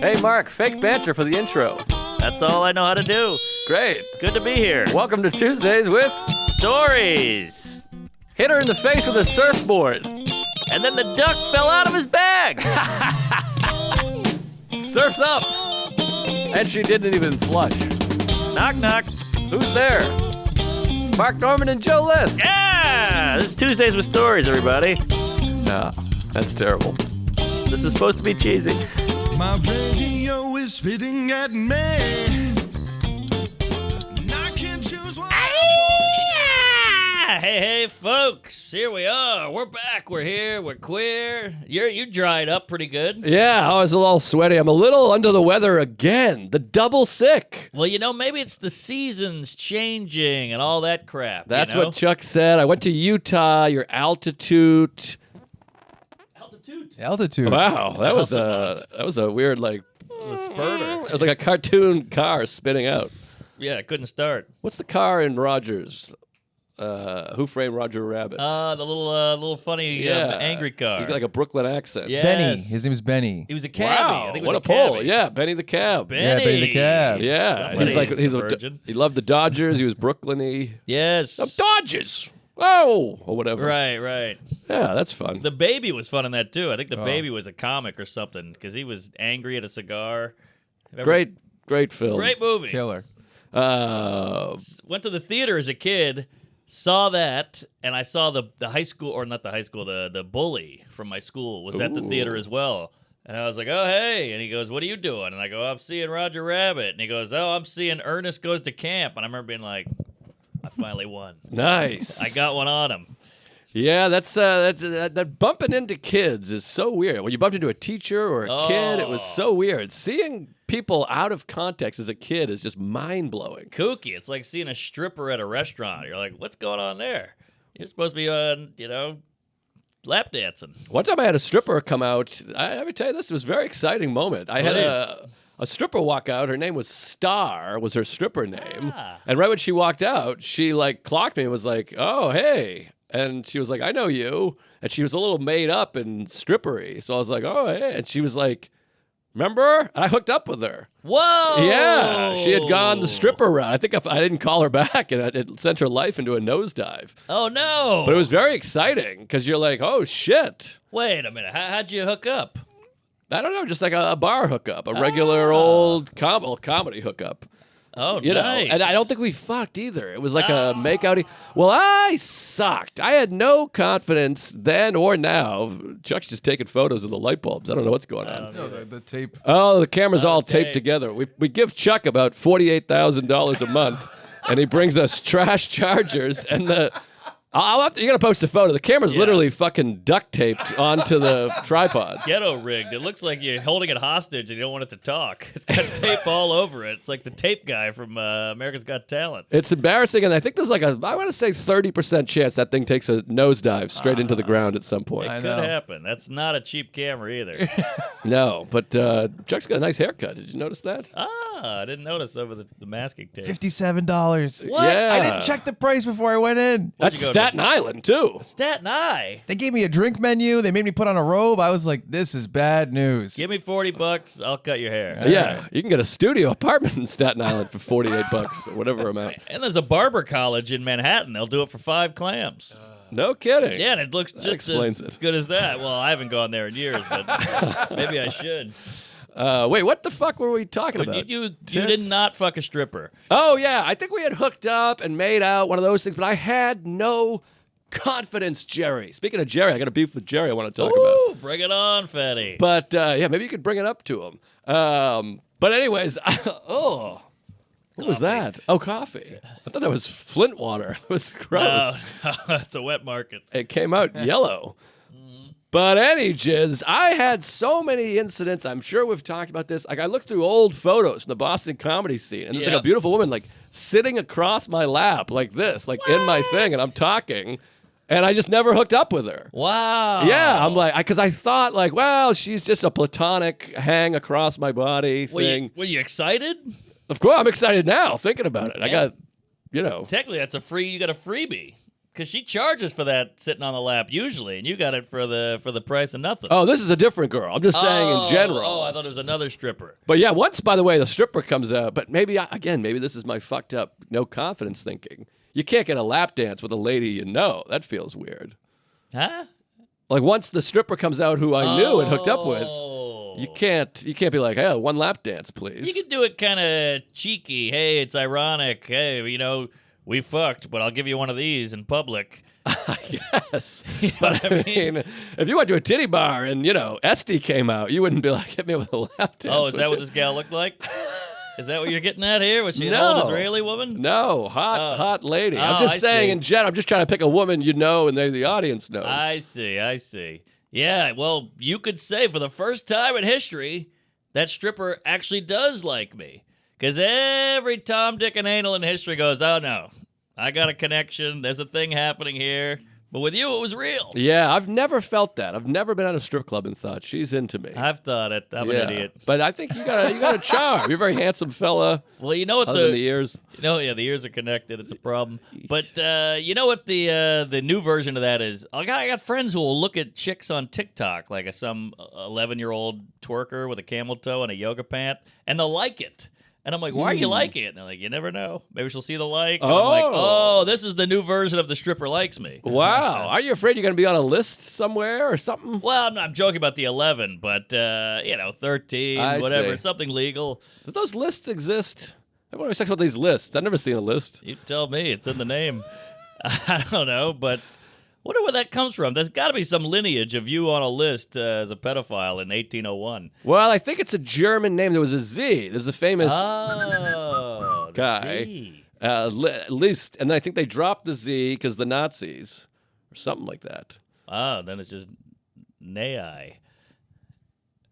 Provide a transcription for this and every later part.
Hey, Mark, fake banter for the intro. That's all I know how to do. Great. Good to be here. Welcome to Tuesdays with Stories. Hit her in the face with a surfboard. And then the duck fell out of his bag. Surf's up. And she didn't even flush. Knock, knock. Who's there? Mark Norman and Joe List. Yeah! This is Tuesdays with Stories, everybody. No, that's terrible. This is supposed to be cheesy. My radio is spitting at me. And I can't choose one. Hey, folks. Here we are. We're back. We're here. We're queer. You dried up pretty good. Yeah, I was a little sweaty. I'm a little under the weather again. The double sick. Well, maybe it's the seasons changing and all that crap. That's what Chuck said. I went to Utah. Your altitude. Altitude. Wow, that was a weird, like, It was a spurter. it was like a cartoon car spinning out. Yeah, it couldn't start. What's the car in Rogers? Who Framed Roger Rabbit? The little funny angry car. He's got like a Brooklyn accent. Yeah. Benny. His name is Benny. He was a cabbie. Wow, I think it what was a pull. cabbie. Yeah, Benny the Cab. Yeah, Benny the Cab. Yeah, Somebody he's a virgin. he loved the Dodgers. He was Brooklyn-y. Yes. The Dodgers. Oh, or whatever. Right. Yeah, that's fun. The baby was fun in that too. I think the baby was a comic or something because he was angry at a cigar. Great film. Great movie. Killer. Went to the theater as a kid, saw that, and I saw the high school, or not the high school, the bully from my school was at the theater as well. And I was like, oh, hey. And he goes, what are you doing? And I go, I'm seeing Roger Rabbit. And he goes, oh, I'm seeing Ernest Goes to Camp. And I remember being like, I finally won. Nice. I got one on him. Yeah, that bumping into kids is so weird. When you bumped into a teacher or a kid, it was so weird. Seeing people out of context as a kid is just mind-blowing. Kooky. It's like seeing a stripper at a restaurant. You're like, what's going on there? You're supposed to be, lap dancing. One time I had a stripper come out. I me tell you this, it was a very exciting moment. I had a stripper walk out. Her name was Star, was her stripper name. And right when she walked out, she clocked me and was like, oh, hey. And she was like, I know you. And she was a little made up and strippery. So I was like, oh, hey. And she was like, remember? And I hooked up with her. Whoa! Yeah. She had gone the stripper route. I think I didn't call her back, and it sent her life into a nosedive. Oh, no. But it was very exciting because you're like, oh, shit. Wait a minute. How'd you hook up? I don't know, just like a bar hookup, a regular old comedy hookup. Oh, You know, nice. and I don't think we fucked either. It was like a make-out. Well, I sucked. I had no confidence then or now. Chuck's just taking photos of the light bulbs. I don't know what's going on. No, the tape. Oh, the camera's all tape. taped together. We give Chuck about $48,000 a month, and he brings us trash chargers and the. You're gonna post a photo. The camera's literally fucking duct taped onto the tripod. Ghetto rigged. It looks like you're holding it hostage and you don't want it to talk. It's got tape all over it. It's like the tape guy from America's Got Talent. It's embarrassing, and I think there's I want to say 30% chance that thing takes a nosedive straight into the ground at some point. I Could know. happen. That's not a cheap camera either. No, but Chuck's got a nice haircut. Did you notice that? I didn't notice over the masking tape. $57. What? Yeah. I didn't check the price before I went in. That's you go to? Staten Island, too. Staten Eye. They gave me a drink menu. They made me put on a robe. I was like, this is bad news. Give me $40. I'll cut your hair. Yeah, you can get a studio apartment in Staten Island for $48 or whatever amount. And there's a barber college in Manhattan. They'll do it for 5 clams. No kidding. Yeah, and it looks just explains as it. good as that. Well, I haven't gone there in years, but maybe I should. Wait, what the fuck were we talking about? You did not fuck a stripper. Oh, yeah. I think we had hooked up and made out, one of those things, but I had no confidence, Jerry. Speaking of Jerry, I got a beef with Jerry I want to talk about. Ooh, bring it on, fatty. But, yeah, maybe you could bring it up to him. But anyways, what was that? Oh, coffee. I thought that was Flint water. It was gross. No, it's a wet market. It came out yellow. But any jizz, I had so many incidents. I'm sure we've talked about this. I looked through old photos in the Boston comedy scene, and there's like a beautiful woman sitting across my lap like this, in my thing, and I'm talking, and I just never hooked up with her. Wow. Yeah, I'm because I thought well, she's just a platonic hang across my body thing. Were you excited? Of course, I'm excited now thinking about it. I got, Technically, that's you got a freebie. Because she charges for that sitting on the lap usually, and you got it for the price of nothing. Oh, this is a different girl. I'm just saying in general. Oh, I thought it was another stripper. But yeah, once, by the way, the stripper comes out. But maybe this is my fucked up no confidence thinking. You can't get a lap dance with a lady you know. That feels weird. Huh? Like once the stripper comes out who I knew and hooked up with, you can't be like, hey, one lap dance, please. You could do it kind of cheeky. Hey, it's ironic. Hey, we fucked, but I'll give you one of these in public. Yes. You know But what I mean? if you went to a titty bar and, Esty came out, you wouldn't be like, hit me with a lap dance. Oh, is that what this gal looked like? Is that what you're getting at here? Was she an No. old Israeli woman? No, hot lady. I'm Oh, just I saying see. in general, I'm just trying to pick a woman you know and the audience knows. I see. Yeah, well, you could say for the first time in history, that stripper actually does like me. Because every Tom, Dick, and Anal in history goes, oh, no, I got a connection. There's a thing happening here. But with you, it was real. Yeah, I've never felt that. I've never been at a strip club and thought, she's into me. I've thought it. I'm an idiot. But I think you got a charm. You're a very handsome fella. Well, you know what Other than the ears. the ears are connected. It's a problem. But you know what the new version of that is? I got friends who will look at chicks on TikTok, like some 11-year-old twerker with a camel toe and a yoga pant, and they'll like it. And I'm like, why are you liking it? And they're like, you never know. Maybe she'll see the like. And I'm like, oh, this is the new version of the stripper likes me. Wow. Are you afraid you're going to be on a list somewhere or something? Well, I'm joking about the 11, but, 13, I whatever, see. something legal. Do those lists exist? Everyone always talks about these lists. I've never seen a list. You tell me. It's in the name. I don't know, but wonder where that comes from. There's got to be some lineage of you on a list as a pedophile in 1801. Well, I think it's a German name. There was a Z. There's a famous guy. Z. List. And I think they dropped the Z because the Nazis or something like that. Then it's just Nei.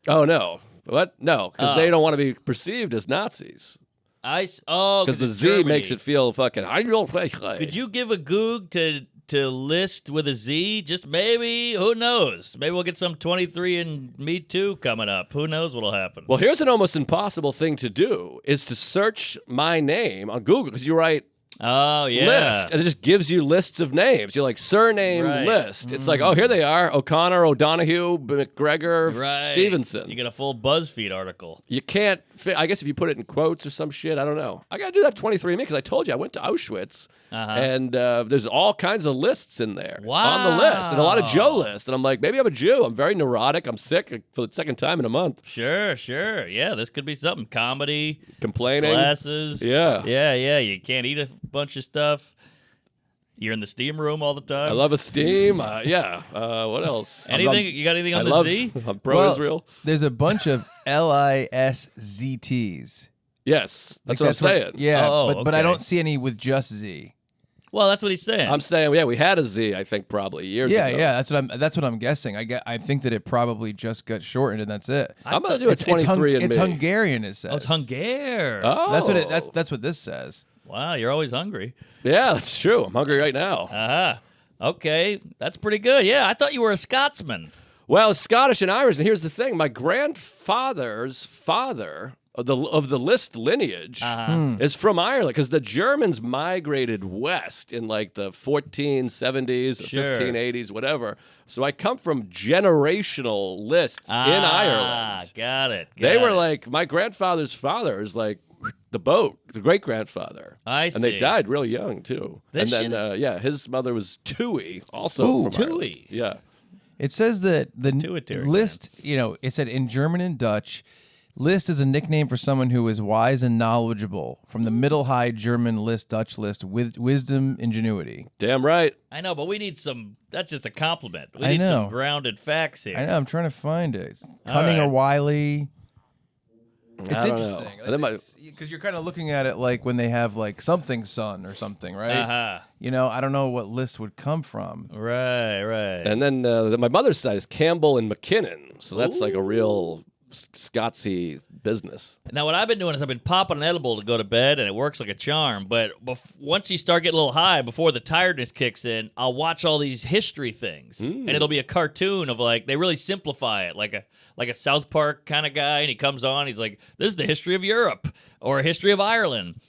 Oh, no. What? No, because they don't want to be perceived as Nazis. Because the Z makes it feel fucking. Could you give a goog to list with a Z? Just maybe. Who knows? Maybe we'll get some 23 and Me Too coming up. Who knows what'll happen? Well, here's an almost impossible thing to do: is to search my name on Google because you write Oh, yeah. list, and it just gives you lists of names. You're like surname Right. list. It's like, oh, here they are: O'Connor, O'Donoghue, McGregor, Right. Stevenson. You get a full BuzzFeed article. You can't fit, I guess if you put it in quotes or some shit, I don't know. I got to do that 23andMe because I told you I went to Auschwitz and there's all kinds of lists in there on the list and a lot of Joe lists. And I'm like, maybe I'm a Jew. I'm very neurotic. I'm sick for the second time in a month. Sure. Yeah, this could be something. Comedy, Complaining. glasses. Yeah. Yeah. You can't eat a bunch of stuff. You're in the steam room all the time. I love esteem. What else? Anything? You got anything on I the love, Z? I'm pro-Israel. There's a bunch of LISZTs. Yes, Like, that's what I'm saying. Yeah, Oh, but I okay. don't see any with just Z. Well, that's what he's saying. I'm saying, yeah, we had a Z, I think, probably years ago. Yeah, that's what I'm guessing. I think that it probably just got shortened and that's it. I'm going to do a 23 and It's me. Hungarian, it says. Oh, it's Hungarian. Oh. That's what this says. Wow, you're always hungry. Yeah, that's true. I'm hungry right now. Okay, that's pretty good. Yeah, I thought you were a Scotsman. Well, Scottish and Irish, and here's the thing: my grandfather's father of the list lineage is from Ireland because the Germans migrated west in like the 1470s, Sure. 1580s, whatever. So I come from generational lists in Ireland. Got it. They were like my grandfather's father is like the boat, the great grandfather. I And they see. died real young too. This and then his mother was Tui, also from Ireland. Tui. Yeah. It says that the Pituitary list, it said in German and Dutch, list is a nickname for someone who is wise and knowledgeable. From the Middle High German list, Dutch list, with wisdom, ingenuity. Damn right. I know, but we need some. That's just a compliment. We I need some know. grounded facts here. I know, I'm trying to find it. Cunning right. or wily. It's I don't know. interesting. And then Because you're kind of looking at it like when they have like something son or something, right? I don't know what list would come from. Right. And then my mother's side is Campbell and McKinnon. So that's like a real Scotsy business. Now, what I've been doing is I've been popping an edible to go to bed, and it works like a charm. But once you start getting a little high, before the tiredness kicks in, I'll watch all these history things, and it'll be a cartoon of like they really simplify it, like a South Park kind of guy, and he comes on, he's like, "This is the history of Europe or a history of Ireland."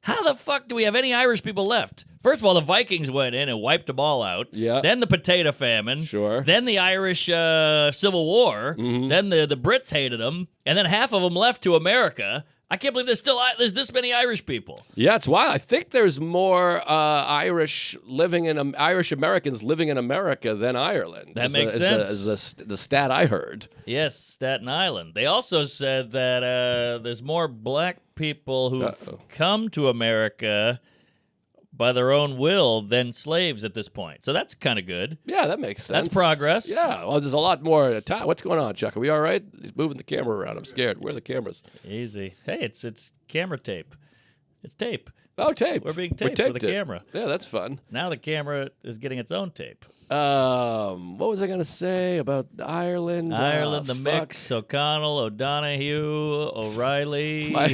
how the fuck do we have any Irish people left? First of all, the Vikings went in and wiped them all out. Yeah. Then the potato famine. Sure. Then the Irish Civil War. Then the Brits hated them. And then half of them left to America. I can't believe there's this many Irish people. Yeah, it's wild. I think there's more Irish Americans living in America than Ireland. That makes sense. Is the stat I heard. Yes, Staten Island. They also said that there's more black people who've come to America by their own will than slaves at this point. So that's kind of good. Yeah, that makes sense. That's progress. Yeah, well, there's a lot more at a time. What's going on, Chuck? Are we all right? He's moving the camera around. I'm scared. Where are the cameras? Easy. Hey, it's camera tape. It's tape. Oh, tape. We're being taped with a camera. Yeah, that's fun. Now the camera is getting its own tape. What was I going to say about Ireland? The mix, O'Connell, O'Donoghue, O'Reilly, My,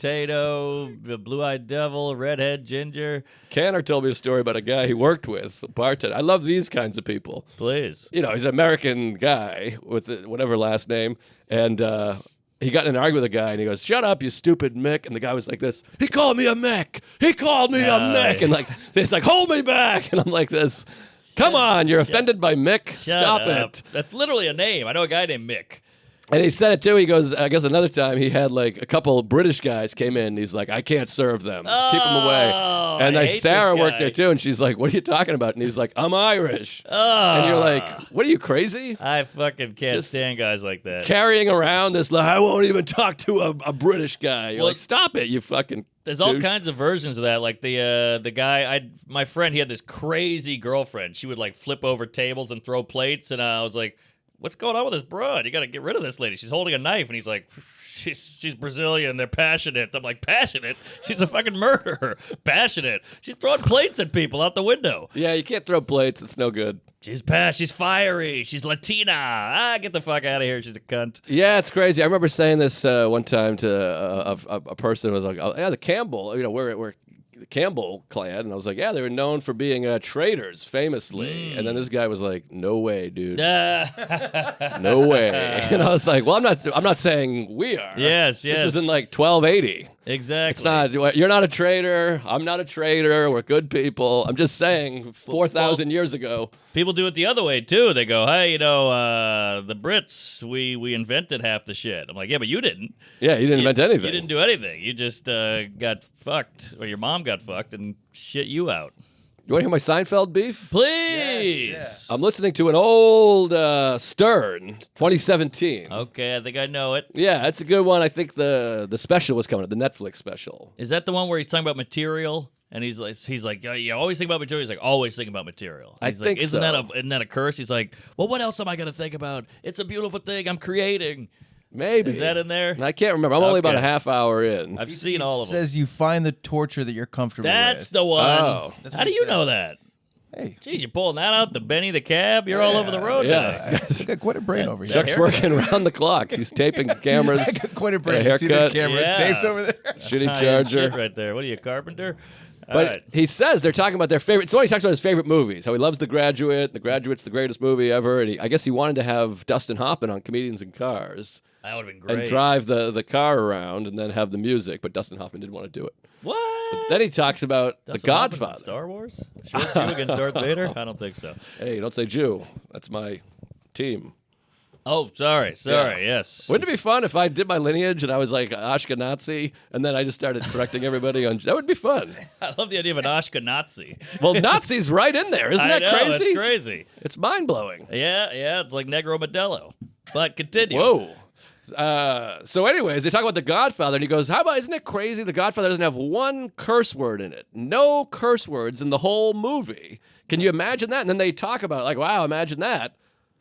Potato, the Blue-Eyed Devil, Redhead, Ginger. Canner told me a story about a guy he worked with, a bartender. I love these kinds of people. Please. You know, he's an American guy with whatever last name, and he got in an argument with a guy, and he goes, "Shut up, you stupid Mick." And the guy was like this, "He called me a Mick. He called me a Mick." And it's like, "Hold me back." And I'm like this, "Come on, you're offended by Mick? Stop it." That's literally a name. I know a guy named Mick. And he said it too. He goes, I guess another time he had like a couple of British guys came in. And he's like, "I can't serve them. Keep them away." And I then hate Sarah this worked guy. there too, and she's like, "What are you talking about?" And he's like, "I'm Irish." And you're like, "What are you, crazy?" I fucking can't Just stand guys like that. Carrying around this like, "I won't even talk to a British guy." You're Well, like, "Stop it, you fucking." There's all douche." kinds of versions of that. Like the guy, my friend, he had this crazy girlfriend. She would like flip over tables and throw plates, and I was like, "What's going on with this broad? You got to get rid of this lady. She's holding a knife." And he's like, She's Brazilian. They're passionate." I'm like, "Passionate? She's a fucking murderer. Passionate. She's throwing plates at people out the window." Yeah, you can't throw plates. It's no good. She's fiery. She's Latina. Get the fuck out of here. She's a cunt. Yeah, it's crazy. I remember saying this one time to a person who was like, "Oh, yeah, the Campbell. You know, we're the Campbell clan," and I was like, "Yeah, they were known for being traitors, famously." And then this guy was like, "No way, dude. No way." And I was like, "Well, I'm not saying we are. Yes. This isn't like 1280. Exactly. It's not. You're not a traitor. I'm not a traitor. We're good people. I'm just saying, 4,000 years ago." People do it the other way too. They go, "Hey, the Brits, we invented half the shit." I'm like, "Yeah, but you didn't. Yeah, you didn't invent anything. You didn't do anything. You just got fucked, or your mom got fucked and shit you out." You want to hear my Seinfeld beef? Please. Yes, I'm listening to an old Stern, 2017. Okay, I think I know it. Yeah, that's a good one. I think the special was coming up, the Netflix special. Is that the one where he's talking about material? And he's like, "You always think about material." He's like, "Always think about material." I He's think like, isn't so. that a curse? He's like, "Well, what else am I going to think about? It's a beautiful thing I'm creating." Maybe. Is that in there? I can't remember. I'm only about a Okay. half hour in. I've seen all of them. says you find the torture that you're comfortable That's with. the one. Oh. That's How what do he you said. know that? Hey, Jeez, you're pulling that out, the Benny the cab. You're all over the road Yeah. today. I got quite a brain over here. Chuck's haircut. working around the clock. He's taping cameras. I got quite a brain. A You see the haircut. camera Yeah. taped over there? Shitty High-end charger. shit right there. What are you, a carpenter? All But right. he says they're talking about their favorite. So he talks about his favorite movies. How he loves The Graduate. The Graduate's the greatest movie ever. And I guess he wanted to have Dustin Hoffman on Comedians in Cars That would have been great. and drive the car around and then have the music. But Dustin Hoffman didn't want to do it. What? Then he talks about The Dustin Hoffman's in Godfather. Star Wars? Short Jew against Darth Vader? I don't think so. Hey, don't say Jew. That's my team. Oh, sorry. Yes. Wouldn't it be fun if I did my lineage and I was like Ashkenazi and then I just started correcting everybody on? That would be fun. I love the idea of an Ashkenazi. Well, Nazi's right in there. Isn't I that know, crazy? It's crazy. It's mind blowing. Yeah. It's like Negro Modelo. But continue. Whoa. So anyways, they talk about The Godfather, and he goes, "How about, isn't it crazy The Godfather doesn't have one curse word in it? No curse words in the whole movie. Can you imagine that?" And then they talk about, like, wow, imagine that.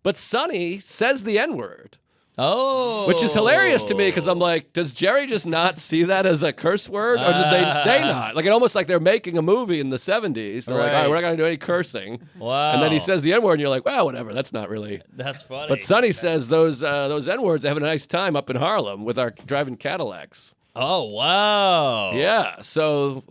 But Sonny says the N-word, Oh. which is hilarious to me because I'm like, does Jerry just not see that as a curse word? Or did they not? Like, it almost like they're making a movie in the 70s. They're like, all right, we're not going to do any cursing. Wow. And then he says the N-word, and you're like, well, whatever. That's not really... That's funny. But Sonny says those N-words are having a nice time up in Harlem with our driving Cadillacs. Oh, wow. Yeah, so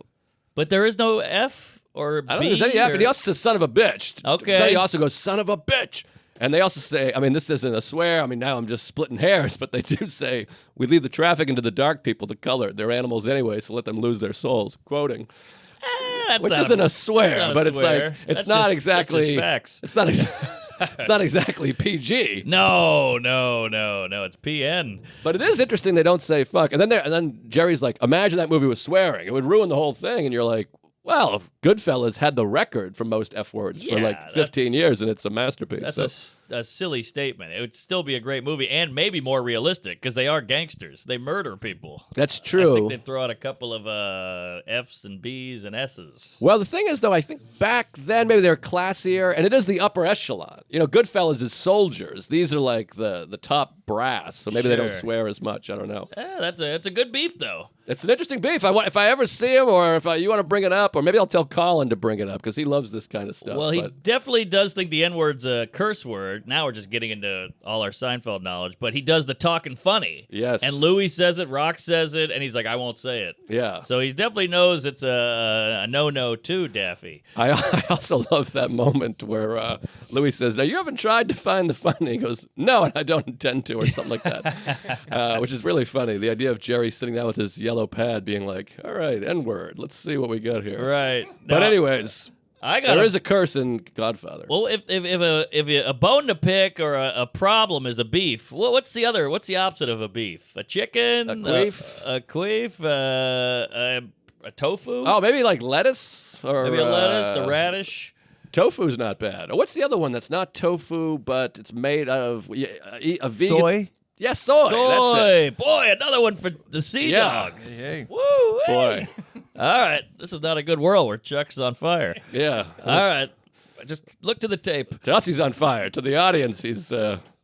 But there is no F or B? I don't think there's any F. And he also says son of a bitch. Okay. Sonny also goes, son of a bitch. And they also say, I mean, this isn't a swear. I mean, now I'm just splitting hairs, but they do say, we leave the traffic into the dark people, the colored. They're animals anyway, so let them lose their souls. Quoting. Which isn't a swear, but it's like, it's not exactly. Facts. It's not it's not exactly PG. No, it's PN. But it is interesting they don't say fuck. And then Jerry's like, imagine that movie was swearing. It would ruin the whole thing. And you're like, well, Goodfellas had the record for most F words for like 15 years, and it's a masterpiece. That's a silly statement. It would still be a great movie, and maybe more realistic, because they are gangsters. They murder people. That's true. I think they'd throw out a couple of Fs and Bs and S's. Well, the thing is, though, I think back then maybe they were classier, and it is the upper echelon. You know, Goodfellas is soldiers. These are like the top brass, so maybe they don't swear as much. I don't know. Yeah, that's a good beef, though. It's an interesting beef. If I ever see him, or if you want to bring it up, or maybe I'll tell Colin to bring it up because he loves this kind of stuff. Well, he definitely does think the N-word's a curse word. Now we're just getting into all our Seinfeld knowledge, but he does the talking funny. Yes. And Louis says it, Rock says it, and he's like, I won't say it. Yeah. So he definitely knows it's a no-no too, Daffy. I also love that moment where Louis says, now you haven't tried to find the funny. He goes, no, and I don't intend to, or something like that, which is really funny. The idea of Jerry sitting down with his yellow pad being like, all right, N-word, let's see what we got here. Right. But anyways, there is a curse in Godfather. Well, if a bone to pick or a problem is a beef, what's the opposite of a beef? A chicken? A queef? A queef? A tofu? Oh, maybe like lettuce? Or maybe a lettuce, a radish? Tofu's not bad. What's the other one that's not tofu, but it's made out of a vegan? Soy? Yeah, soy. That's it. Boy, another one for the sea dog. Hey. Woo! Boy. All right, this is not a good world where Chuck's on fire. Yeah. All right, just look to the tape. To us, he's on fire. To the audience, he's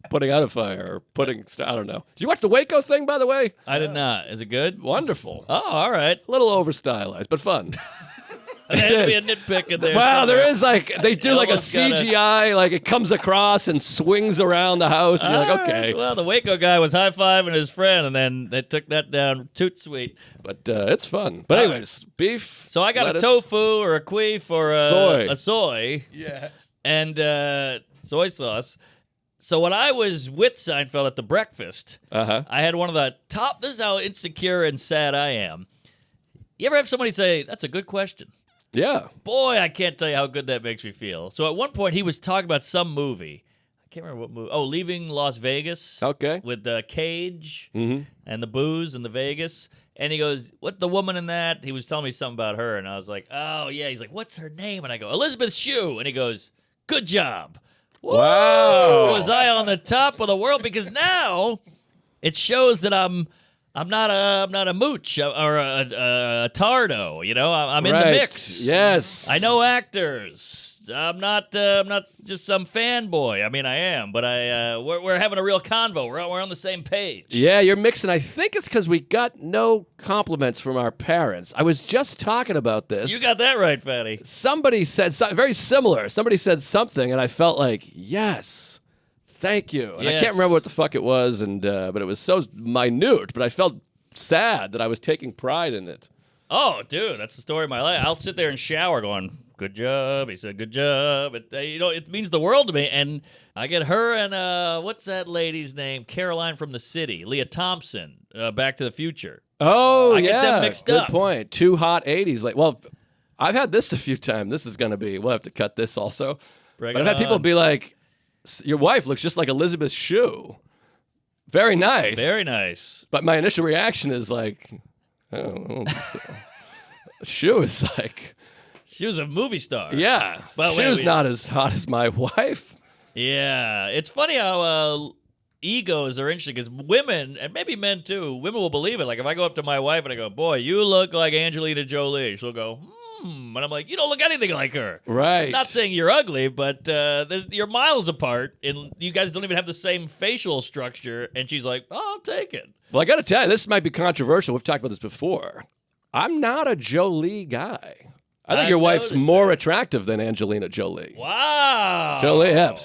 putting out a fire or putting. I don't know. Did you watch the Waco thing, by the way? I did not. Is it good? Wonderful. Oh, all right. A little over stylized, but fun. There'd be a nitpick in there. Well, somewhere. there is they do like a almost gotta- CGI, like it comes across and swings around the house, and you're like, All okay. right. Well, the Waco guy was high-fiving his friend, and then they took that down toot sweet. But it's fun. But anyways, beef. So I got lettuce. a tofu or a queef or Soy. a soy. Yes. And soy sauce. So when I was with Seinfeld at the breakfast, I had one of the top. This is how insecure and sad I am. You ever have somebody say, "That's a good question"? Yeah. Boy, I can't tell you how good that makes me feel. So at one point, he was talking about some movie. I can't remember what movie. Oh, Leaving Las Vegas. Okay. With the Cage and the booze and the Vegas. And he goes, what the woman in that? He was telling me something about her. And I was like, oh, yeah. He's like, what's her name? And I go, Elizabeth Shue. And he goes, good job. Wow. Was I on the top of the world? Because now it shows that I'm not a mooch or a tardo. You know, I'm in the mix. Yes. I know actors. I'm not just some fanboy. I mean, I am, but we're having a real convo. We're on the same page. Yeah, you're mixing. I think it's because we got no compliments from our parents. I was just talking about this. You got that right, Fatty. Somebody said something very similar. Somebody said something, and I felt like, yes. Thank you. And I can't remember what the fuck it was, and but it was so minute, but I felt sad that I was taking pride in it. Oh, dude, that's the story of my life. I'll sit there and shower going, good job. He said, good job. It means the world to me. And I get her and, what's that lady's name? Caroline from the City. Leah Thompson, Back to the Future. Oh, I get them mixed Good up. point. Two hot 80s. Well, I've had this a few times. This is going to be, we'll have to cut this also. Bring but it I've had people on. be like, your wife looks just like Elizabeth Shue. Very nice. Very nice. But my initial reaction is like, I don't think so. Shue is like, She was a movie star. yeah. But Shue's not as hot as my wife. Yeah. It's funny how egos are interesting because women, and maybe men too, women will believe it. Like if I go up to my wife and I go, boy, you look like Angelina Jolie, she'll go, and I'm like, you don't look anything like her. Right. Not saying you're ugly, but you're miles apart, and you guys don't even have the same facial structure. And she's like, oh, I'll take it. Well, I got to tell you, this might be controversial. We've talked about this before. I'm not a Jolie guy. I think I've your wife's noticed more that. attractive than Angelina Jolie. Wow. Jolie, yeah,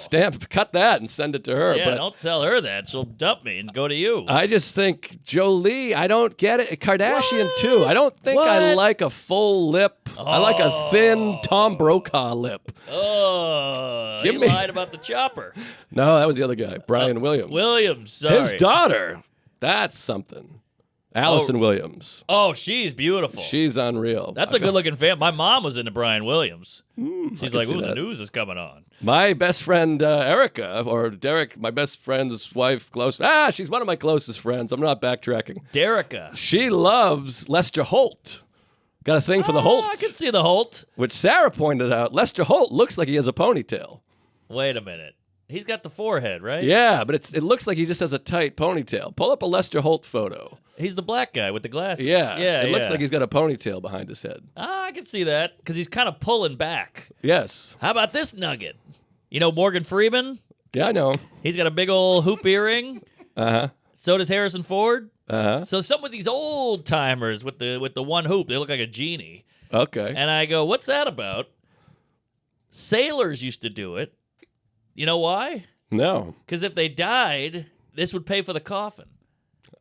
cut that and send it to her. Yeah, but don't tell her that. She'll dump me and go to you. I just think Jolie, I don't get it. Kardashian, too. I don't think I What? like a full lip. I like a thin Tom Brokaw lip. He Give me- lied about the chopper. No, that was the other guy, Brian Williams. Williams, sorry. His daughter. That's something. Allison Williams. Oh, she's beautiful. She's unreal. That's a good-looking fan. My mom was into Brian Williams. She's like, see ooh, the that. news is coming on. My best friend, Erica, or Derek, my best friend's wife, she's one of my closest friends. I'm not backtracking. Derica. She loves Lester Holt. Got a thing for the Holt. I can see the Holt. Which Sarah pointed out, Lester Holt looks like he has a ponytail. Wait a minute. He's got the forehead, right? Yeah, but it looks like he just has a tight ponytail. Pull up a Lester Holt photo. He's the black guy with the glasses. Yeah, it looks yeah. like he's got a ponytail behind his head. I can see that because he's kind of pulling back. Yes. How about this nugget? You know Morgan Freeman? Yeah, I know. He's got a big old hoop earring. Uh-huh. So does Harrison Ford. Uh-huh. So some of these old timers with the one hoop, they look like a genie. Okay. And I go, what's that about? Sailors used to do it. You know why? No. Because if they died, this would pay for the coffin.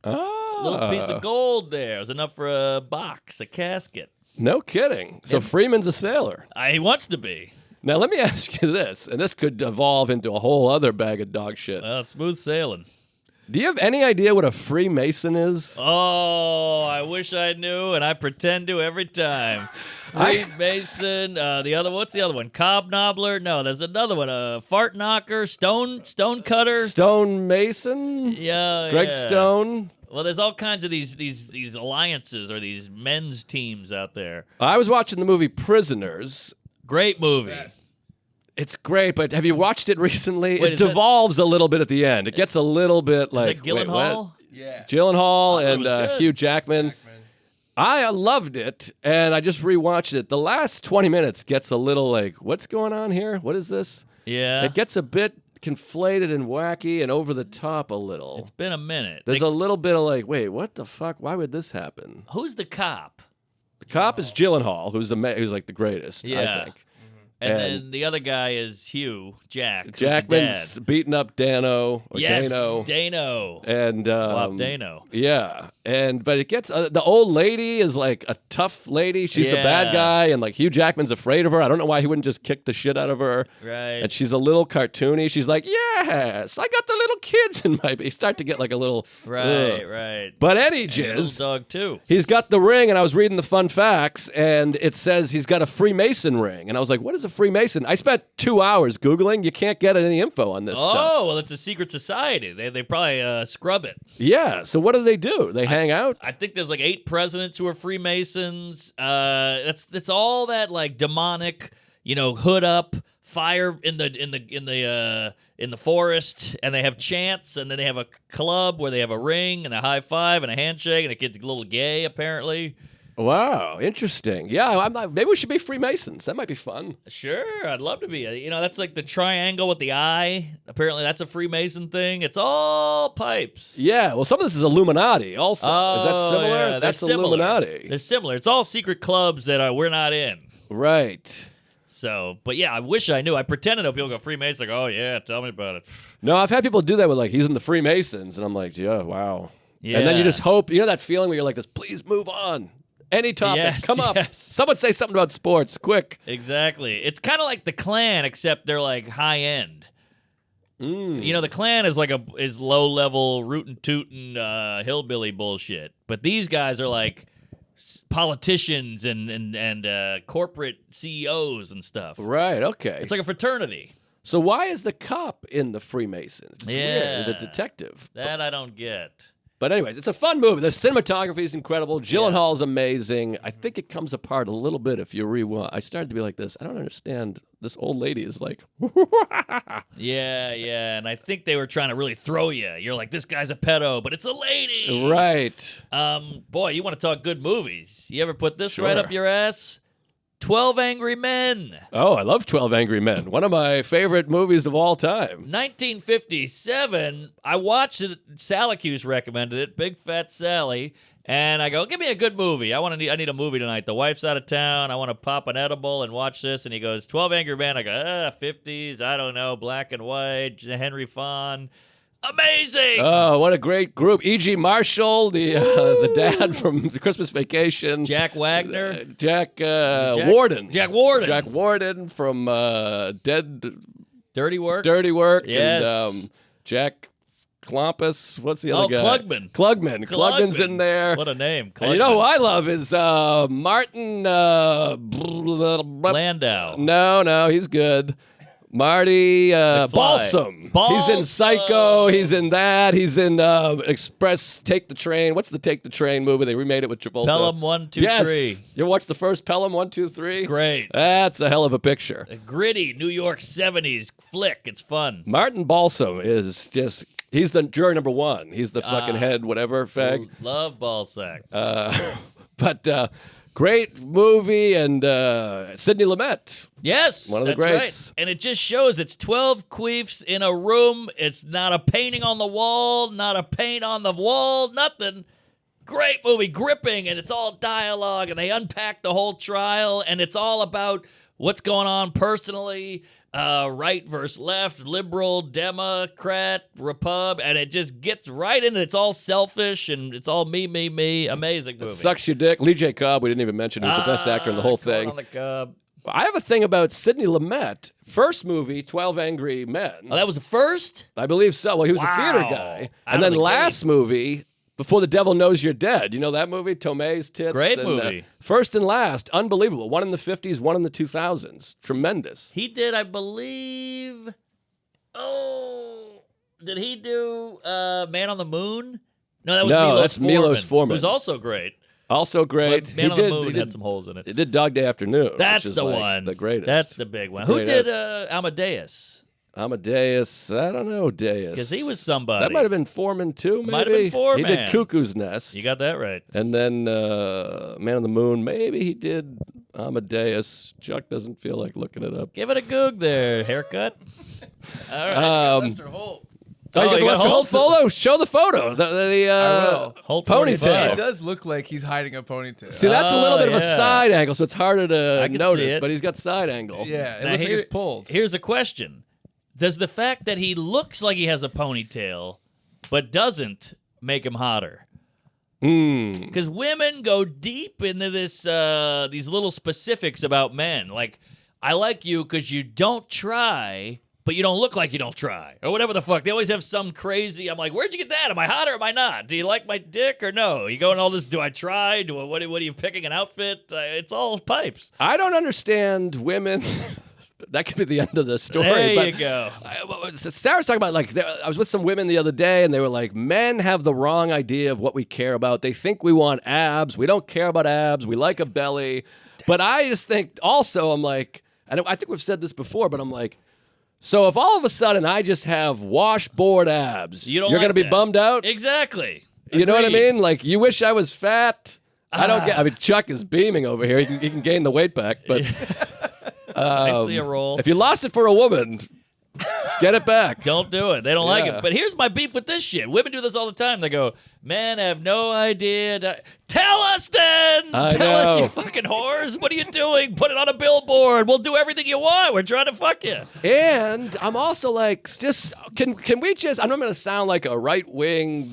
Oh. Little piece of gold there. It was enough for a box, a casket. No kidding. So Freeman's a sailor. He wants to be. Now, let me ask you this, and this could evolve into a whole other bag of dog shit. Well, it's smooth sailing. Do you have any idea what a Freemason is? Oh, I wish I knew, and I pretend to every time. Freemason, what's the other one? Cobnobbler? No, there's another one. Fart knocker, stone cutter. Stone Mason? Yeah, Greg yeah. Stone? Well, there's all kinds of these alliances or these men's teams out there. I was watching the movie Prisoners. Great movie. It's great, but have you watched it recently? Wait, it is that- devolves a little bit at the end. It gets a little bit like Is that Gyllenhaal? Yeah. Gyllenhaal I thought it and was good. Hugh Jackman. I loved it, and I just rewatched it. The last 20 minutes gets a little like, what's going on here? What is this? Yeah. It gets a bit conflated and wacky and over the top a little. It's been a minute. There's a little bit of like, wait, what the fuck? Why would this happen? Who's the cop? The cop is Gyllenhaal, who's like the greatest, Yeah. I think. And And- then the other guy is Jack. who's the Jackman's dad. beating up Dano or Yes, Dano. Dano. And Wop Dano. yeah, but it gets the old lady is like a tough lady. She's the bad Yeah. guy, and like Hugh Jackman's afraid of her. I don't know why he wouldn't just kick the shit out of her. Right. And she's a little cartoony. She's like, yes, I got the little kids in my. You start to get like a little Right, ugh. right. But any And the little jizz. dog too. He's got the ring, and I was reading the fun facts, and it says he's got a Freemason ring. And I was like, what is a Freemason? I spent 2 hours Googling. You can't get any info on this stuff. Oh, well, it's a secret society. They probably scrub it. Yeah, so what do? They hang out? I think there's like 8 presidents who are Freemasons. That's all that like demonic, hood up, fire in the forest, and they have chants, and then they have a club where they have a ring and a high five and a handshake, and the kid's a little gay apparently. Wow, interesting. Yeah, maybe we should be Freemasons. That might be fun. Sure, I'd love to be. That's like the triangle with the eye. Apparently, that's a Freemason thing. It's all pipes. Yeah, well, some of this is Illuminati also. Is that similar? Yeah, they're That's similar. Illuminati. They're similar. It's all secret clubs that we're not in. Right. So, but yeah, I wish I knew. I pretended to. People go Freemason. Like, oh yeah, tell me about it. No, I've had people do that with like, he's in the Freemasons, and I'm like, yeah, wow. Yeah. And then you just hope, that feeling where you're like this, please move on. Any topic, Yes, come up. yes. Someone say something about sports, quick. Exactly. It's kind of like the Klan, except they're like high end. The Klan is like is low level rootin' tootin' hillbilly bullshit, but these guys are like politicians and corporate CEOs and stuff. Right, okay. It's like a fraternity. So why is the cop in the Freemasons? It's Yeah. weird. He's a detective. That I don't get. But anyways, it's a fun movie. The cinematography is incredible. Gyllenhaal's amazing. I think it comes apart a little bit if you rewind. I started to be like this. I don't understand. This old lady is like, Yeah, and I think they were trying to really throw you. You're like, this guy's a pedo, but it's a lady. right. Boy, you want to talk good movies? You ever put this right Sure. up your ass? 12 Angry Men. Oh, I love 12 Angry Men. One of my favorite movies of all time. 1957. I watched it. Salacuse recommended it. Big Fat Sally. And I go, give me a good movie. I need a movie tonight. The wife's out of town. I want to pop an edible and watch this. And he goes, 12 Angry Men. I go, 50s. I don't know. Black and white. Henry Fonda. Amazing. Oh, what a great group. E.G. Marshall, the dad from Christmas Vacation. Jack Wagner. Jack Warden. Jack Warden. Jack Warden from Dirty Work. Dirty Work. Yes. And Jack Klompus. What's the other guy? Klugman. Klugman's in there. What a name. And you know who I love is Martin Landau. No, he's good. Marty Balsam. He's in Psycho. He's in that. He's in Express Take the Train. What's the Take the Train movie? They remade it with Travolta. Pelham 1, 2, yes. 3. You ever watched the first Pelham 1, 2, 3? It's great. That's a hell of a picture. A gritty New York 70s flick. It's fun. Martin Balsam is just, he's the juror number 1. He's the fucking head, whatever, fag. Love Ballsack. But great movie, and Sidney Lumet. Yes, one of the that's greats. Right. And it just shows it's 12 queefs in a room. It's not a painting on the wall, not a paint on the wall, nothing. Great movie, gripping, and it's all dialogue, and they unpack the whole trial, and it's all about what's going on personally, right versus left, liberal, Democrat, Repub, and it just gets right in it. It's all selfish, and it's all me. Amazing movie. It sucks your dick. Lee J. Cobb, we didn't even mention, he was the best actor in the whole thing. On the Cobb. I have a thing about Sidney Lumet. First movie, 12 Angry Men. Oh, that was the first? I believe so. Well, he was a theater Wow. guy. Out And of then the last movie, Before the Devil Knows You're Dead. You know that movie? Tomei's tits. Great and, movie. first and last. Unbelievable. One in the 50s, one in the 2000s. Tremendous. He did, I believe. Oh, did he do Man on the Moon? No, that was that's Milos Forman. Who's also great. Also great. But Man on the Moon had some holes in it. He did Dog Day Afternoon. That's which is the like one. The greatest. That's the big one. Who Greatest. did Amadeus? Amadeus. I don't know, Deus. Because he was somebody. That might have been Foreman too, maybe. Might have been Foreman. He did Cuckoo's Nest. You got that right. And then Man on the Moon, maybe he did Amadeus. Chuck doesn't feel like looking it up. Give it a goog there, haircut. All right. Mr. Holt. Oh, you you got got the whole Holt? photo. Show the photo. The Holt ponytail. 45. It does look like he's hiding a ponytail. See, that's a little bit of a yeah. side angle, so it's harder to I can see notice. it. But he's got side angle. Yeah, it Now looks like here- it's pulled. Here's a question. Does the fact that he looks like he has a ponytail but doesn't make him hotter? Because women go deep into this, these little specifics about men. Like, I like you because you don't try, but you don't look like you don't try. Or whatever the fuck. They always have some crazy, I'm like, where'd you get that? Am I hot or am I not? Do you like my dick or no? You going all this, do I try? What are you picking an outfit? It's all pipes. I don't understand women. That could be the end of the story. There but you go. Sarah's talking about, like, I was with some women the other day, and they were like, men have the wrong idea of what we care about. They think we want abs. We don't care about abs. We like a belly. But I just think also, I'm like, and I think we've said this before, but I'm like, so if all of a sudden I just have washboard abs, You don't you're like going to be that. bummed out? Exactly. You know what I Agreed. mean? Like, you wish I was fat. I don't get. I mean, Chuck is beaming over here. He can gain the weight back, but I see a roll. if you lost it for a woman, get it back. Don't do it. They don't like Yeah. it. But here's my beef with this shit. Women do this all the time. They go, men have no idea. Tell us then. I Tell us, know. you fucking whores. What are you doing? Put it on a billboard. We'll do everything you want. We're trying to fuck you. And I'm also like, just can we just? I'm not going to sound like a right wing,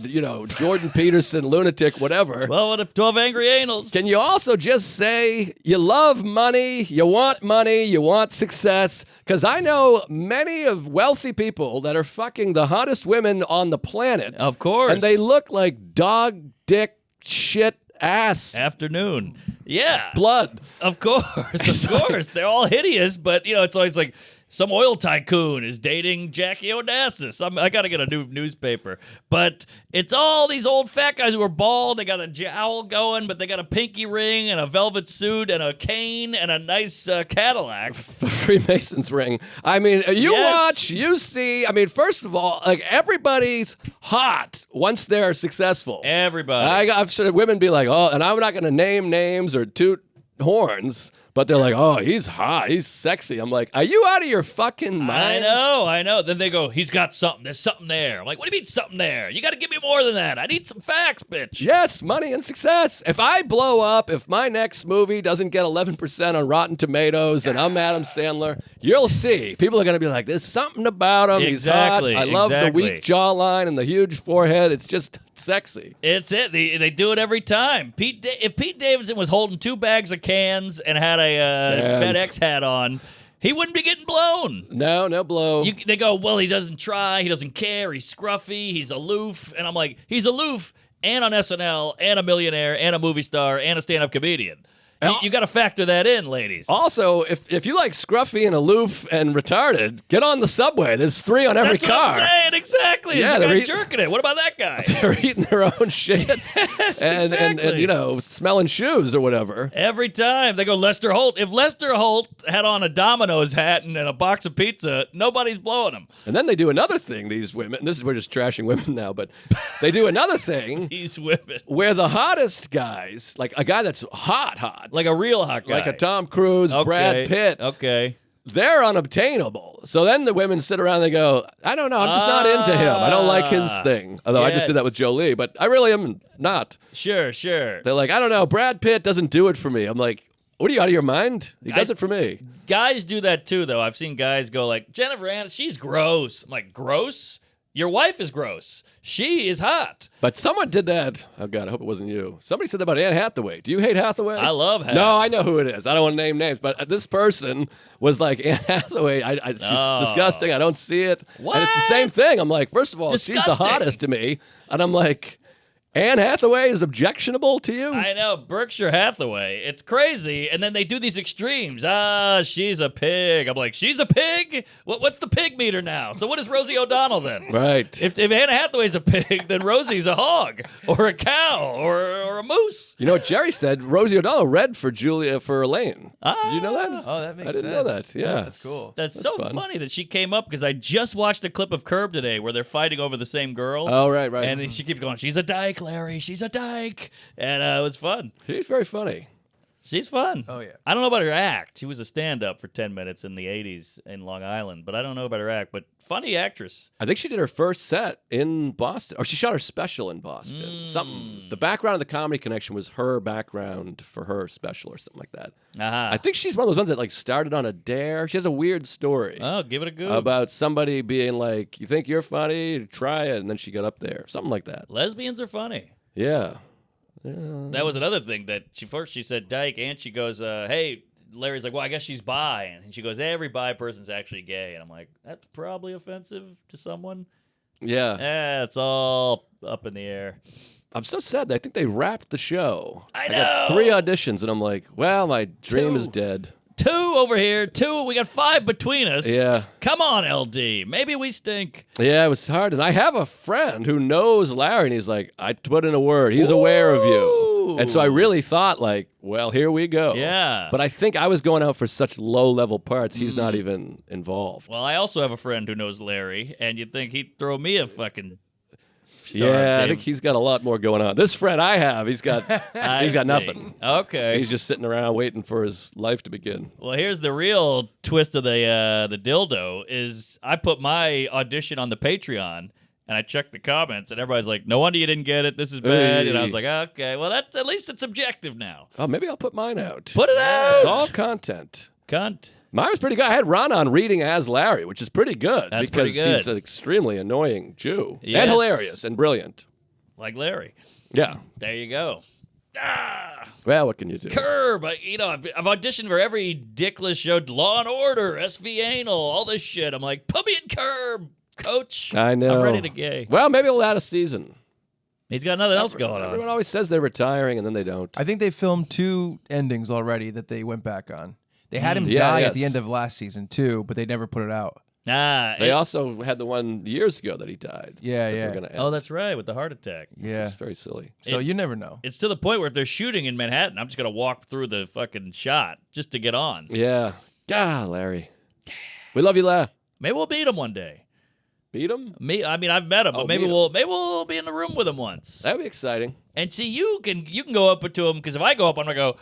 Jordan Peterson lunatic, whatever. Well, what if 12 angry anals? Can you also just say you love money, you want success? Because I know many of wealthy people that are fucking the hottest women on the planet. Of course. And they look like dog, dick, shit, ass, Afternoon. Yeah. blood. Of course. Of course. They're all hideous, but, it's always like, some oil tycoon is dating Jackie Onassis. I got to get a new newspaper. But it's all these old fat guys who are bald. They got a jowl going, but they got a pinky ring and a velvet suit and a cane and a nice Cadillac. The Freemasons ring. I mean, you Yes. watch, you see. I mean, first of all, like, everybody's hot once they're successful. Everybody. I've seen women be like, oh, and I'm not going to name names or toot horns, But they're like, oh, he's hot. He's sexy. I'm like, are you out of your fucking mind? I know. Then they go, he's got something. There's something there. I'm like, what do you mean something there? You got to give me more than that. I need some facts, bitch. Yes, money and success. If I blow up, if my next movie doesn't get 11% on Rotten Tomatoes and I'm Adam Sandler, you'll see. People are going to be like, there's something about him. Exactly. He's hot. I love the weak jawline and the huge forehead. It's just sexy. It's it. They do it every time. If Pete Davidson was holding 2 bags of cans and had a FedEx hat on, he wouldn't be getting blown. No blow. They go, well, he doesn't try. He doesn't care. He's scruffy. He's aloof. And I'm like, he's aloof and on SNL and a millionaire and a movie star and a stand-up comedian. You got to factor that in, ladies. Also, if you like scruffy and aloof and retarded, get on the subway. There's 3 on every That's car. what I'm saying. Exactly. Yeah, There's a guy jerking it. What about that guy? They're eating their own shit. Yes, and exactly. Smelling shoes or whatever. Every time they go Lester Holt. If Lester Holt had on a Domino's hat and a box of pizza, nobody's blowing him. And then they do another thing, these women. We're just trashing women now, but they do another thing. These women. Where the hottest guys, like a guy that's hot. Like a real hot guy. Like a Tom Cruise, Brad Pitt. Okay. They're unobtainable. So then the women sit around and they go, I don't know, I'm just not into him. I don't like his thing. Although I just did that with Jolie, but I really am not. Sure. They're like, I don't know, Brad Pitt doesn't do it for me. I'm like, what are you, out of your mind? He does it for me. Guys do that too, though. I've seen guys go like, Jennifer Aniston, she's gross. I'm like, gross? Your wife is gross. She is hot. But someone did that. Oh, God, I hope it wasn't you. Somebody said that about Anne Hathaway. Do you hate Hathaway? I love Hath. No, I know who it is. I don't want to name names. But this person was like, Anne Hathaway, she's disgusting. I don't see it. What? And it's the same thing. I'm like, first of all, Disgusting. she's the hottest to me. And I'm like, Anne Hathaway is objectionable to you? I know, Berkshire Hathaway. It's crazy. And then they do these extremes. She's a pig. I'm like, she's a pig? What's the pig meter now? So what is Rosie O'Donnell then? Right. If Anne Hathaway's a pig, then Rosie's a hog or a cow or a moose. You know what Jerry said? Rosie O'Donnell read for Elaine. Did you know that? Oh, that makes sense. I didn't know that. Yeah. That's cool. That's so fun. funny that she came up because I just watched a clip of Curb today where they're fighting over the same girl. Oh, right. And she keeps going, she's a dyke, Larry. She's a dyke. And it was fun. She's very funny. She's fun. Oh, yeah. I don't know about her act. She was a stand-up for 10 minutes in the 80s in Long Island, but I don't know about her act. But funny actress. I think she did her first set in Boston, or she shot her special in Boston. Something. The background of the Comedy Connection was her background for her special or something like that. I think she's one of those ones that like started on a dare. She has a weird story. Oh, give it a go. About somebody being like, you think you're funny? Try it. And then she got up there. Something like that. Lesbians are funny. Yeah. That was another thing that she said dyke, and she goes, hey, Larry's like, well, I guess she's bi. And she goes, every bi person's actually gay. And I'm like, that's probably offensive to someone. Yeah. It's all up in the air. I'm so sad that I think they wrapped the show. I got know. 3 auditions, and I'm like, well, my dream is dead. 2 over here. 2. We got 5 between us. Yeah. Come on, LD. Maybe we stink. Yeah, it was hard. And I have a friend who knows Larry, and he's like, I put in a word. He's aware of you. And so I really thought, like, well, here we go. Yeah. But I think I was going out for such low-level parts, he's not even involved. Well, I also have a friend who knows Larry, and you'd think he'd throw me a fucking star. Yeah, I think he's got a lot more going on. This friend I have, he's got nothing. Okay. He's just sitting around waiting for his life to begin. Well, here's the real twist of the dildo is I put my audition on the Patreon, and I checked the comments, and everybody's like, no wonder you didn't get it. This is bad. Hey. And I was like, okay, well, that's at least it's objective now. Oh, maybe I'll put mine out. Put it out. It's all content. Cunt. Mine was pretty good. I had Ron on reading as Larry, which is pretty good. That's because pretty good. he's an extremely annoying Jew. Yes. And hilarious and brilliant. Like Larry. Yeah. There you go. Well, what can you do? Curb. I've auditioned for every dickless show. Law and Order, SV Anal, all this shit. I'm like, put me in Curb, coach. I know. I'm ready to gay. Well, maybe we'll add a season. He's got nothing else going Everyone on. always says they're retiring, and then they don't. I think they filmed 2 endings already that they went back on. They had him Yeah, die yes. at the end of last season too, but they never put it out. They also had the one years ago that he died. Yeah, that yeah. they're gonna end. Oh, that's right, with the heart attack. Yeah. It's very silly. So you never know. It's to the point where if they're shooting in Manhattan, I'm just going to walk through the fucking shot just to get on. Yeah. Larry. We love you, La. Maybe we'll beat him one day. Beat him? I mean, I've met him, but maybe meet we'll be in the room with him once. That'd be exciting. And see, you can go up to him, because if I go up, I'm gonna go,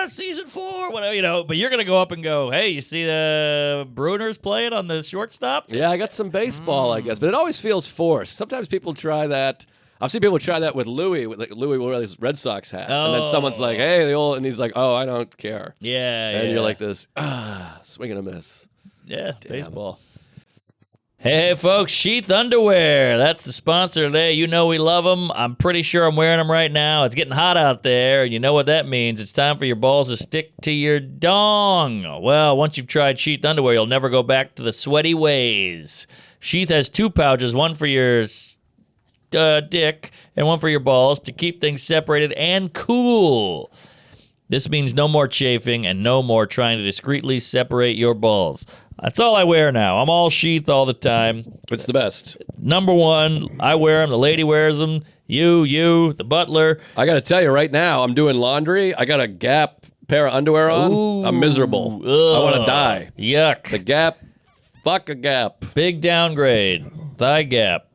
season 4, whatever, But you're gonna go up and go, hey, you see the Bruners playing on the shortstop? Yeah, I got some baseball, I guess, but it always feels forced. Sometimes people try that. I've seen people try that with Louis. Louis will wear his Red Sox hat, and then someone's like, "Hey, and he's like, "Oh, I don't care." Yeah, and you're like this, swing and a miss. Yeah, baseball. Hey, folks, Sheath Underwear. That's the sponsor today. You know we love them. I'm pretty sure I'm wearing them right now. It's getting hot out there, and you know what that means. It's time for your balls to stick to your dong. Well, once you've tried Sheath Underwear, you'll never go back to the sweaty ways. Sheath has 2 pouches, one for your dick and one for your balls to keep things separated and cool. This means no more chafing and no more trying to discreetly separate your balls. That's all I wear now. I'm all Sheath all the time. It's the best. Number 1, I wear them. The lady wears them. You, the butler. I got to tell you right now, I'm doing laundry. I got a Gap pair of underwear on. Ooh. I'm miserable. I want to die. Yuck. The Gap, fuck a Gap. Big downgrade. Thigh gap.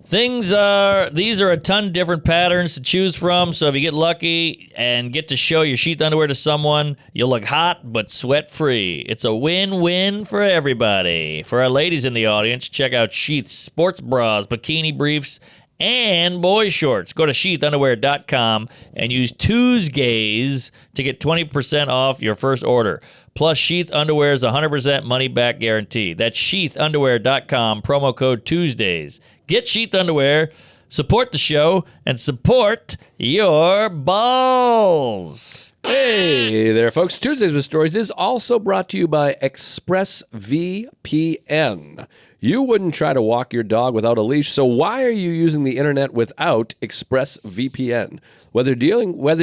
These are a ton different patterns to choose from, so if you get lucky and get to show your Sheath underwear to someone, you'll look hot but sweat-free. It's a win-win for everybody. For our ladies in the audience, check out Sheath's sports bras, bikini briefs, and boy shorts. Go to sheathunderwear.com and use Tuesdays to get 20% off your first order. Plus, Sheath Underwear's 100% money-back guarantee. That's sheathunderwear.com, promo code Tuesdays. Get Sheath Underwear, support the show, and support your balls. Hey there, folks. Tuesdays with Stories is also brought to you by ExpressVPN. You wouldn't try to walk your dog without a leash, so why are you using the internet without ExpressVPN? Whether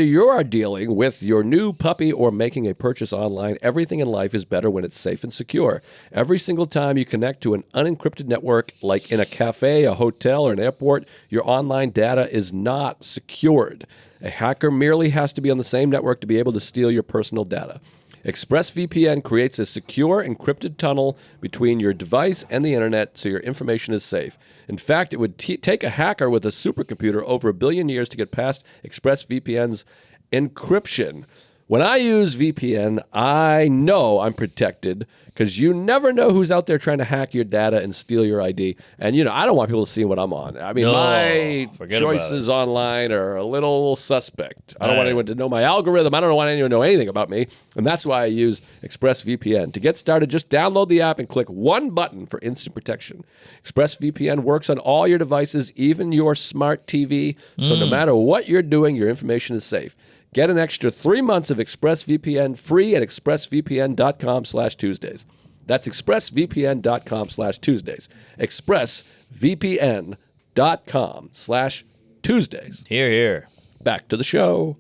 you are dealing with your new puppy or making a purchase online, everything in life is better when it's safe and secure. Every single time you connect to an unencrypted network, like in a cafe, a hotel, or an airport, your online data is not secured. A hacker merely has to be on the same network to be able to steal your personal data. ExpressVPN creates a secure encrypted tunnel between your device and the internet so your information is safe. In fact, it would take a hacker with a supercomputer over 1 billion years to get past ExpressVPN's encryption. When I use VPN, I know I'm protected because you never know who's out there trying to hack your data and steal your ID. And, I don't want people to see what I'm on. I mean, my choices online are a little suspect. I don't want anyone to know my algorithm. I don't want anyone to know anything about me. And that's why I use ExpressVPN. To get started, just download the app and click one button for instant protection. ExpressVPN works on all your devices, even your smart TV. So no matter what you're doing, your information is safe. Get an extra 3 months of ExpressVPN free at expressvpn.com/Tuesdays. That's expressvpn.com/Tuesdays. expressvpn.com/Tuesdays. Hear, hear. Back to the show.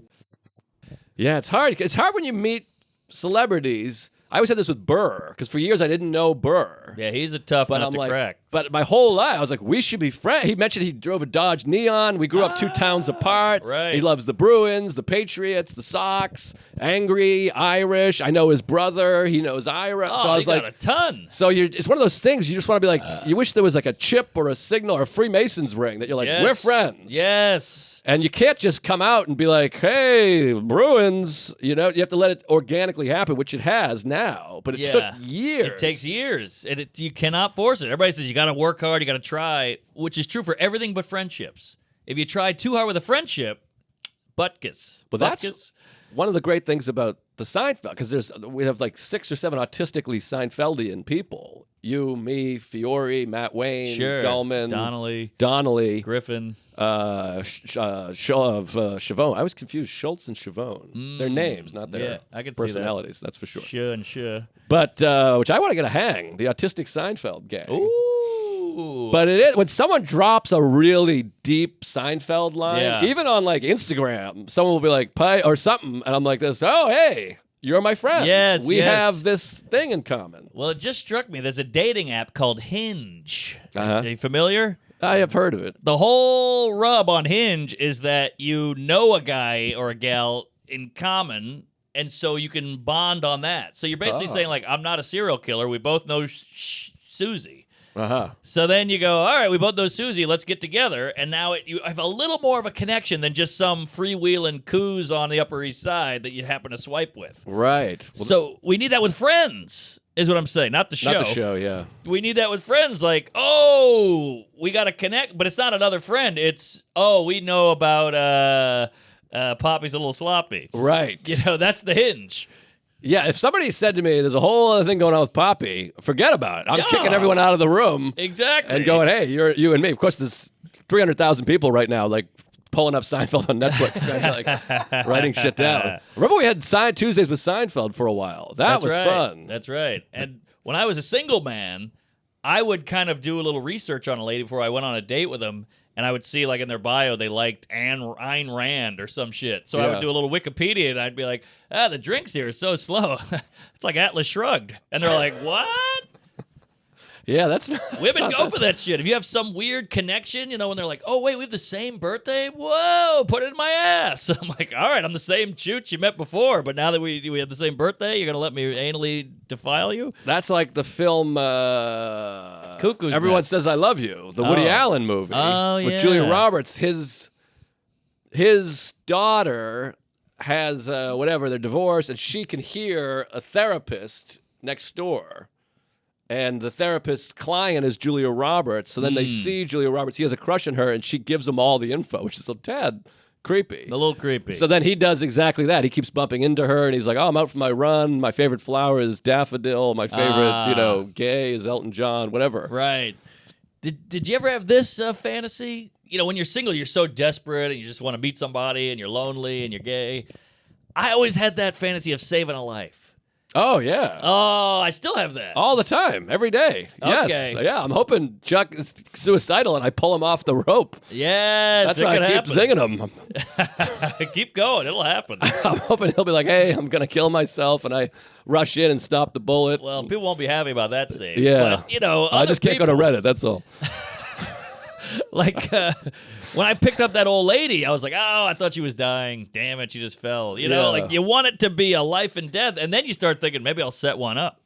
Yeah, it's hard. It's hard when you meet celebrities. I always had this with Burr, because for years I didn't know Burr. Yeah, he's a tough nut to crack. But my whole life, I was like, we should be friends. He mentioned he drove a Dodge Neon. We grew up 2 towns apart. Right. He loves the Bruins, the Patriots, the Sox, angry, Irish. I know his brother. He knows Ira. Oh, so I was got like, a ton. So it's one of those things you just want to be like, you wish there was like a chip or a signal or a Freemasons ring that you're like, we're friends. Yes. And you can't just come out and be like, hey, Bruins. You have to let it organically happen, which it has now. But it took years. It takes years. And you cannot force it. Everybody says you got to work hard, you got to try, which is true for everything but friendships. If you try too hard with a friendship, butkus. Well, that's one of the great things about the Seinfeld, because we have like 6 or 7 autistically Seinfeldian people. You, me, Fiore, Matt Wayne, Gulman, Donnelly, Griffin, Chavone. I was confused. Schultz and Chavone. Their names, not their personalities. That's for sure. Sure and sure. But which I want to get a hang. The autistic Seinfeld gang. Ooh. But it is when someone drops a really deep Seinfeld line, even on like Instagram, someone will be like "pie" or something, and I'm like this. Oh, hey. You're my friend. Yes, we have this thing in common. Well, it just struck me. There's a dating app called Hinge. Are you familiar? I have heard of it. The whole rub on Hinge is that you know a guy or a gal in common, and so you can bond on that. So you're basically saying, like, I'm not a serial killer. We both know Susie. So then you go, all right, we both know Susie, let's get together. And now you have a little more of a connection than just some freewheeling coos on the Upper East Side that you happen to swipe with. Right. Well, so we need that with friends, is what I'm saying. Not the show. Not the show, yeah. We need that with friends. Like, oh, we got to connect. But it's not another friend. It's, oh, we know about Poppy's a little sloppy. Right. You know, that's the hinge. Yeah, if somebody said to me, there's a whole other thing going on with Poppy, forget about it. I'm kicking everyone out of the room. Exactly. And going, hey, you and me. Of course, there's 300,000 people right now, like, pulling up Seinfeld on Netflix, trying to, like, writing shit down. Remember we had Tuesdays with Seinfeld for a while. That was fun. That's right. And when I was a single man, I would kind of do a little research on a lady before I went on a date with them. And I would see, like, in their bio, they liked Ayn Rand or some shit. So I would do a little Wikipedia, and I'd be like, the drinks here are so slow. It's like Atlas Shrugged. And they're like, what? Yeah, that's women go for that shit. If you have some weird connection, you know, when they're like, oh, wait, we have the same birthday? Whoa, put it in my ass. I'm like, all right, I'm the same chooch you met before, but now that we have the same birthday, you're going to let me anally defile you? That's like the film Cuckoo's Everyone Nest. Says I Love You, the Woody Allen movie with yeah. Julia Roberts. His daughter has they're divorced, and she can hear a therapist next door. And the therapist's client is Julia Roberts. So then they see Julia Roberts. He has a crush on her, and she gives him all the info, which is a tad creepy. A little creepy. So then he does exactly that. He keeps bumping into her, and he's like, oh, I'm out for my run. My favorite flower is daffodil. My favorite, gay is Elton John, whatever. Right. Did you ever have this fantasy? You know, when you're single, you're so desperate, and you just want to meet somebody, and you're lonely, and you're gay. I always had that fantasy of saving a life. Oh, yeah. Oh, I still have that. All the time, every day. Okay. Yes. Yeah, I'm hoping Chuck is suicidal and I pull him off the rope. Yes, That's why I keep zinging him. Keep going. It'll happen. I'm hoping he'll be like, hey, I'm going to kill myself, and I rush in and stop the bullet. Well, people won't be happy about that scene. Yeah. But, you know, I just can't go to Reddit, that's all. Like, when I picked up that old lady, I was like, oh, I thought she was dying. Damn it, she just fell. You know, like, you want it to be a life and death, and then you start thinking, maybe I'll set one up.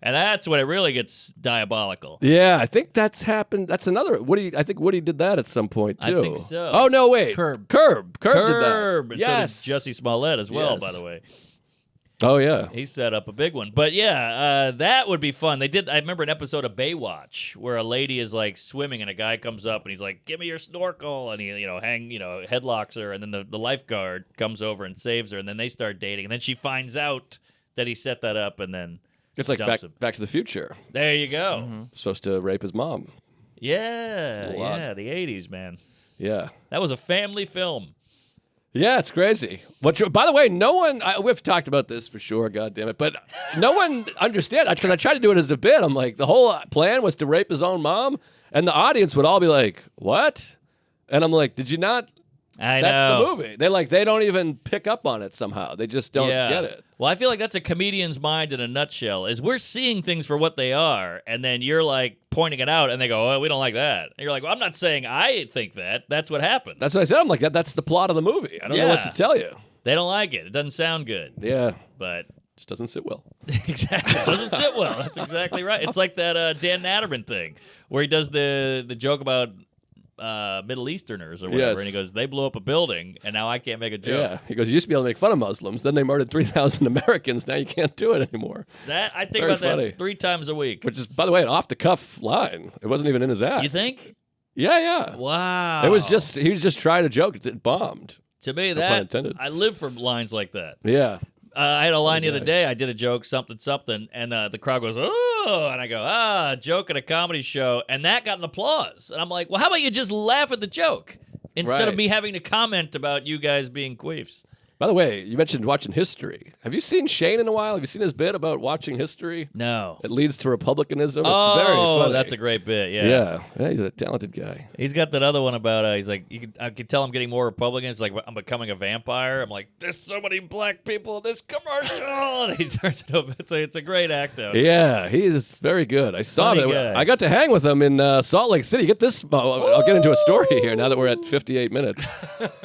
And that's when it really gets diabolical. Yeah, I think that's happened. That's another. I think Woody did that at some point, too. I think so. Oh, no, wait. Curb did that. And Yes. so did Jussie Smollett as well, by the way. Oh, yeah. He set up a big one. But yeah, that would be fun. I remember an episode of Baywatch where a lady is like swimming and a guy comes up and he's like, give me your snorkel. And he, headlocks her. And then the lifeguard comes over and saves her. And then they start dating. And then she finds out that he set that up and then It's like dumps him. back to the Future. There you go. Mm-hmm. Supposed to rape his mom. Yeah. Yeah. The 80s, man. Yeah. That was a family film. Yeah, it's crazy. By the way, no one, we've talked about this for sure, God damn it, but no one understands. Because I tried to do it as a bit. I'm like, the whole plan was to rape his own mom, and the audience would all be like, what? And I'm like, did you not? That's the movie. They don't even pick up on it somehow. They just don't get it. Well, I feel like that's a comedian's mind in a nutshell, is we're seeing things for what they are, and then you're like pointing it out, and they go, oh, we don't like that. And you're like, well, I'm not saying I think that. That's what happened. That's what I said. I'm like, that's the plot of the movie. I don't know what to tell you. They don't like it. It doesn't sound good. Yeah. But just doesn't sit well. Exactly. It doesn't sit well. That's exactly right. It's like that Dan Natterman thing where he does the joke about Middle Easterners or whatever, Yes. and he goes, they blew up a building, and now I can't make a joke. Yeah, he goes, you used to be able to make fun of Muslims, then they murdered 3,000 Americans, now you can't do it anymore. That I think Very about funny. that 3 times a week. Which is, by the way, an off-the-cuff line. It wasn't even in his act. You think? Yeah. Wow. It was just, he was just trying a joke, it bombed. To me, No pun that intended. I live for lines like that. Yeah. I had a line the other day. I did a joke, something, and the crowd goes, oh, and I go, joke at a comedy show, and that got an applause. And I'm like, well, how about you just laugh at the joke instead of Right. me having to comment about you guys being queefs? By the way, you mentioned watching history. Have you seen Shane in a while? Have you seen his bit about watching history? No. It leads to republicanism. It's very funny. That's a great bit. Yeah. Yeah, he's a talented guy. He's got that other one about he's like I could tell I'm getting more Republicans. Like I'm becoming a vampire. I'm like there's so many black people in this commercial. And he turns it up. It's a great act out. Yeah, he is very good. I saw Funny that. guy. I got to hang with him in Salt Lake City. Get this. I'll get into a story here now that we're at 58 minutes.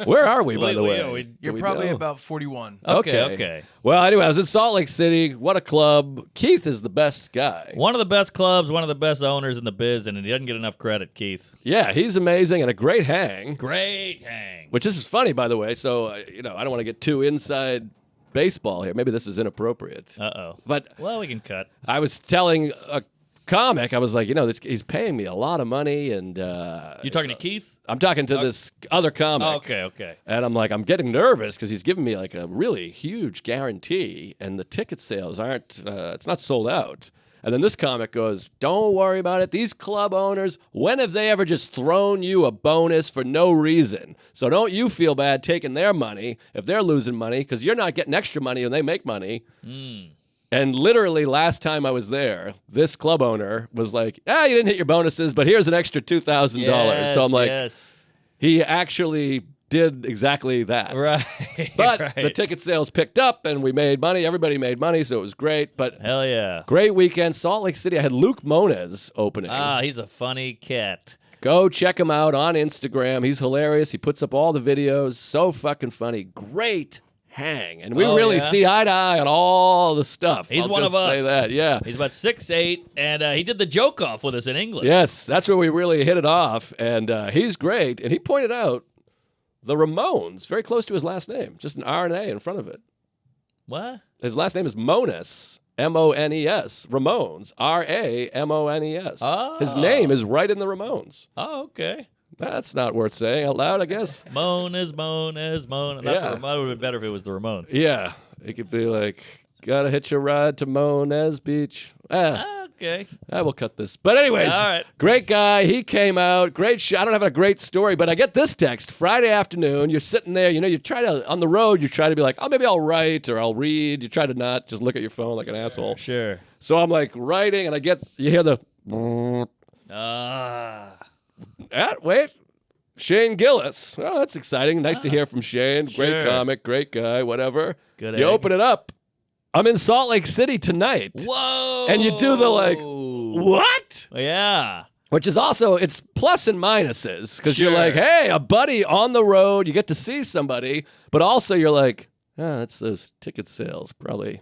Where are we, by the way? We- Do You're we probably know? about about 41. Okay. Well, anyway, I was in Salt Lake City. What a club. Keith is the best guy. One of the best clubs, one of the best owners in the biz, and he doesn't get enough credit, Keith. Yeah, he's amazing and a great hang. Great hang. Which this is funny, by the way. So, I don't want to get too inside baseball here. Maybe this is inappropriate. Uh-oh. But Well, we can cut. I was telling a comic, I was like, he's paying me a lot of money, and You talking to Keith? I'm talking to this other comic. Oh, okay. And I'm like, I'm getting nervous because he's giving me like a really huge guarantee, and the ticket sales aren't, it's not sold out. And then this comic goes, don't worry about it. These club owners, when have they ever just thrown you a bonus for no reason? So don't you feel bad taking their money if they're losing money, because you're not getting extra money when they make money. And literally last time I was there, this club owner was like, you didn't hit your bonuses, but here's an extra $2,000. Yes, so I'm like, yes. he actually did exactly that. Right. But right. the ticket sales picked up and we made money. Everybody made money, so it was great. But Hell yeah. great weekend. Salt Lake City. I had Luke Moniz opening. He's a funny cat. Go check him out on Instagram. He's hilarious. He puts up all the videos. So fucking funny. Great hang. And we really see eye to eye on all the stuff. He's I'll one just of us. say that. Yeah. He's about 6'8", and he did the joke off with us in England. Yes, that's where we really hit it off. And he's great. And he pointed out the Ramones, very close to his last name, just an R and A in front of it. What? His last name is Mones, M-O-N-E-S. Ramones, R-A-M-O-N-E-S. Oh. His name is right in the Ramones. Oh, okay. That's not worth saying out loud, I guess. Moan. That would have been better if it was the Ramones. Yeah, it could be like, gotta hitch a ride to Mones Beach. Okay. I will cut this. But anyways, All right. Great guy. He came out. Great show. I don't have a great story, but I get this text Friday afternoon. You're sitting there. You try to, on the road, you try to be like, maybe I'll write or I'll read. You try to not just look at your phone like an asshole. Sure. So I'm like writing, and you hear the, wait, Shane Gillis. Oh, that's exciting. Nice to hear from Shane. Great Sure. comic, great guy, whatever. Good You egg. open it up. I'm in Salt Lake City tonight. Whoa. And you do the like, what? Yeah. Which is also, it's plus and minuses, because you're Sure. like, hey, a buddy on the road, you get to see somebody, but also you're like, that's those ticket sales, probably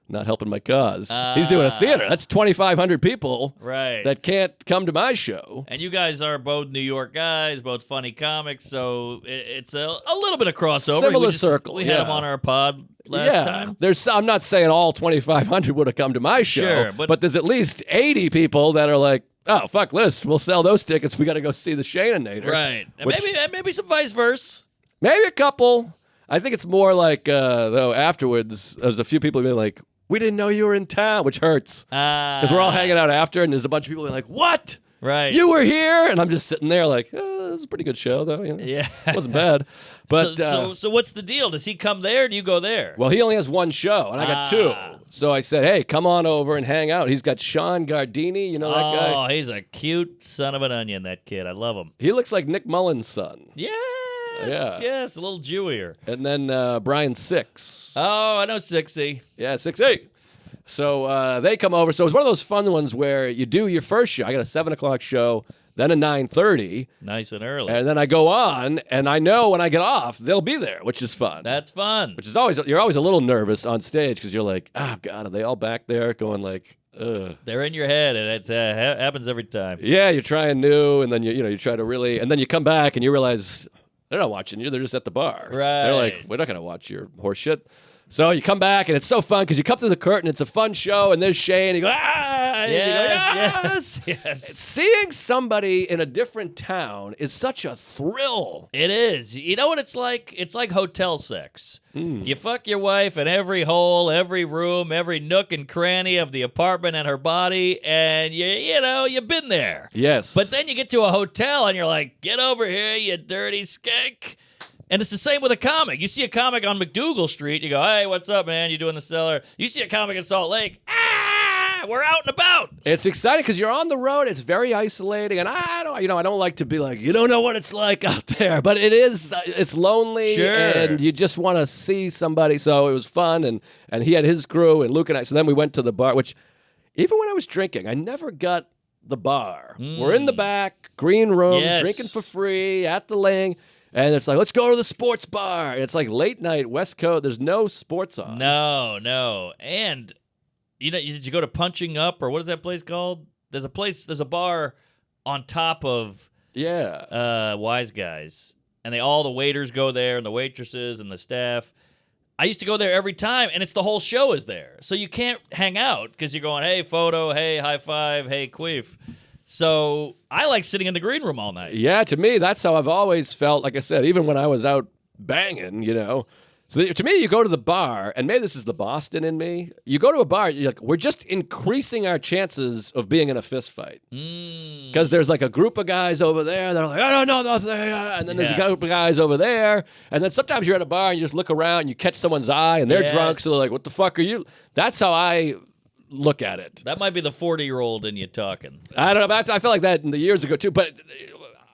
not helping my cause. He's doing a theater. That's 2,500 people Right. that can't come to my show. And you guys are both New York guys, both funny comics, so it's a little bit of crossover. Similar circle, We had yeah. him on our pod last time. I'm not saying all 2,500 would have come to my show, Sure, but there's at least 80 people that are like, oh, fuck this. We'll sell those tickets. We got to go see the Shaninator. Right. And Which- maybe some vice versa. Maybe a couple. I think it's more like, though, afterwards, there's a few people being like, we didn't know you were in town, which hurts. Because we're all hanging out after, and there's a bunch of people who are like, what? Right. You were here? And I'm just sitting there like, this is a pretty good show, though. Yeah. It wasn't bad. But, so what's the deal? Does he come there or do you go there? well, he only has one show, and I got two. So I said, hey, come on over and hang out. He's got Sean Gardini. You know that guy? Oh, he's a cute son of an onion, that kid. I love him. He looks like Nick Mullen's son. Yes, a little Jewier. And then Brian Six. Oh, I know 60. Yeah, 6'8". So they come over. So it's one of those fun ones where you do your first show. I got a 7 o'clock show, then a 9:30. Nice and early. And then I go on, and I know when I get off, they'll be there, which is fun. That's fun. Which is you're always a little nervous on stage because you're like, oh, God, are they all back there going like, ugh. They're in your head, and it happens every time. Yeah, you're trying new, and then you try to really, and then you come back and you realize they're not watching you, they're just at the bar. Right. They're like, we're not going to watch your horse shit. So you come back, and it's so fun because you come through the curtain, it's a fun show, and there's Shane, you go, and you go, Yes. Seeing somebody in a different town is such a thrill. It is. You know what it's like? It's like hotel sex. You fuck your wife in every hole, every room, every nook and cranny of the apartment and her body, and you've been there. Yes. But then you get to a hotel, and you're like, get over here, you dirty skank. And it's the same with a comic. You see a comic on McDougal Street, you go, hey, what's up, man? You doing the Cellar? You see a comic in Salt Lake, we're out and about. It's exciting because you're on the road. It's very isolating, and I don't like to be like, you don't know what it's like out there, but it is. It's lonely, Sure. and you just want to see somebody. So it was fun, and he had his crew, and Luke and I. So then we went to the bar, which even when I was drinking, I never got the bar. We're in the back, green room, Yes. drinking for free at the Lang. And it's like, let's go to the sports bar. It's like late night, West Coast. There's no sports on. No. And, did you go to Punching Up, or what is that place called? There's a bar on top of Wise Guys. And all the waiters go there, and the waitresses and the staff. I used to go there every time, and it's the whole show is there. So you can't hang out because you're going, hey, photo, hey, high five, hey, queef. So I like sitting in the green room all night. Yeah, to me, that's how I've always felt. Like I said, even when I was out banging, So to me, you go to the bar, and maybe this is the Boston in me. You go to a bar, you're like, we're just increasing our chances of being in a fist fight. Because there's like a group of guys over there that are like, oh, no, and then there's a group of guys over there. And then sometimes you're at a bar and you just look around and you catch someone's eye and they're drunk, so they're like, what the fuck are you? That's how I look at it. That might be the 40-year-old in you talking. I don't know. I felt like that in the years ago, too. But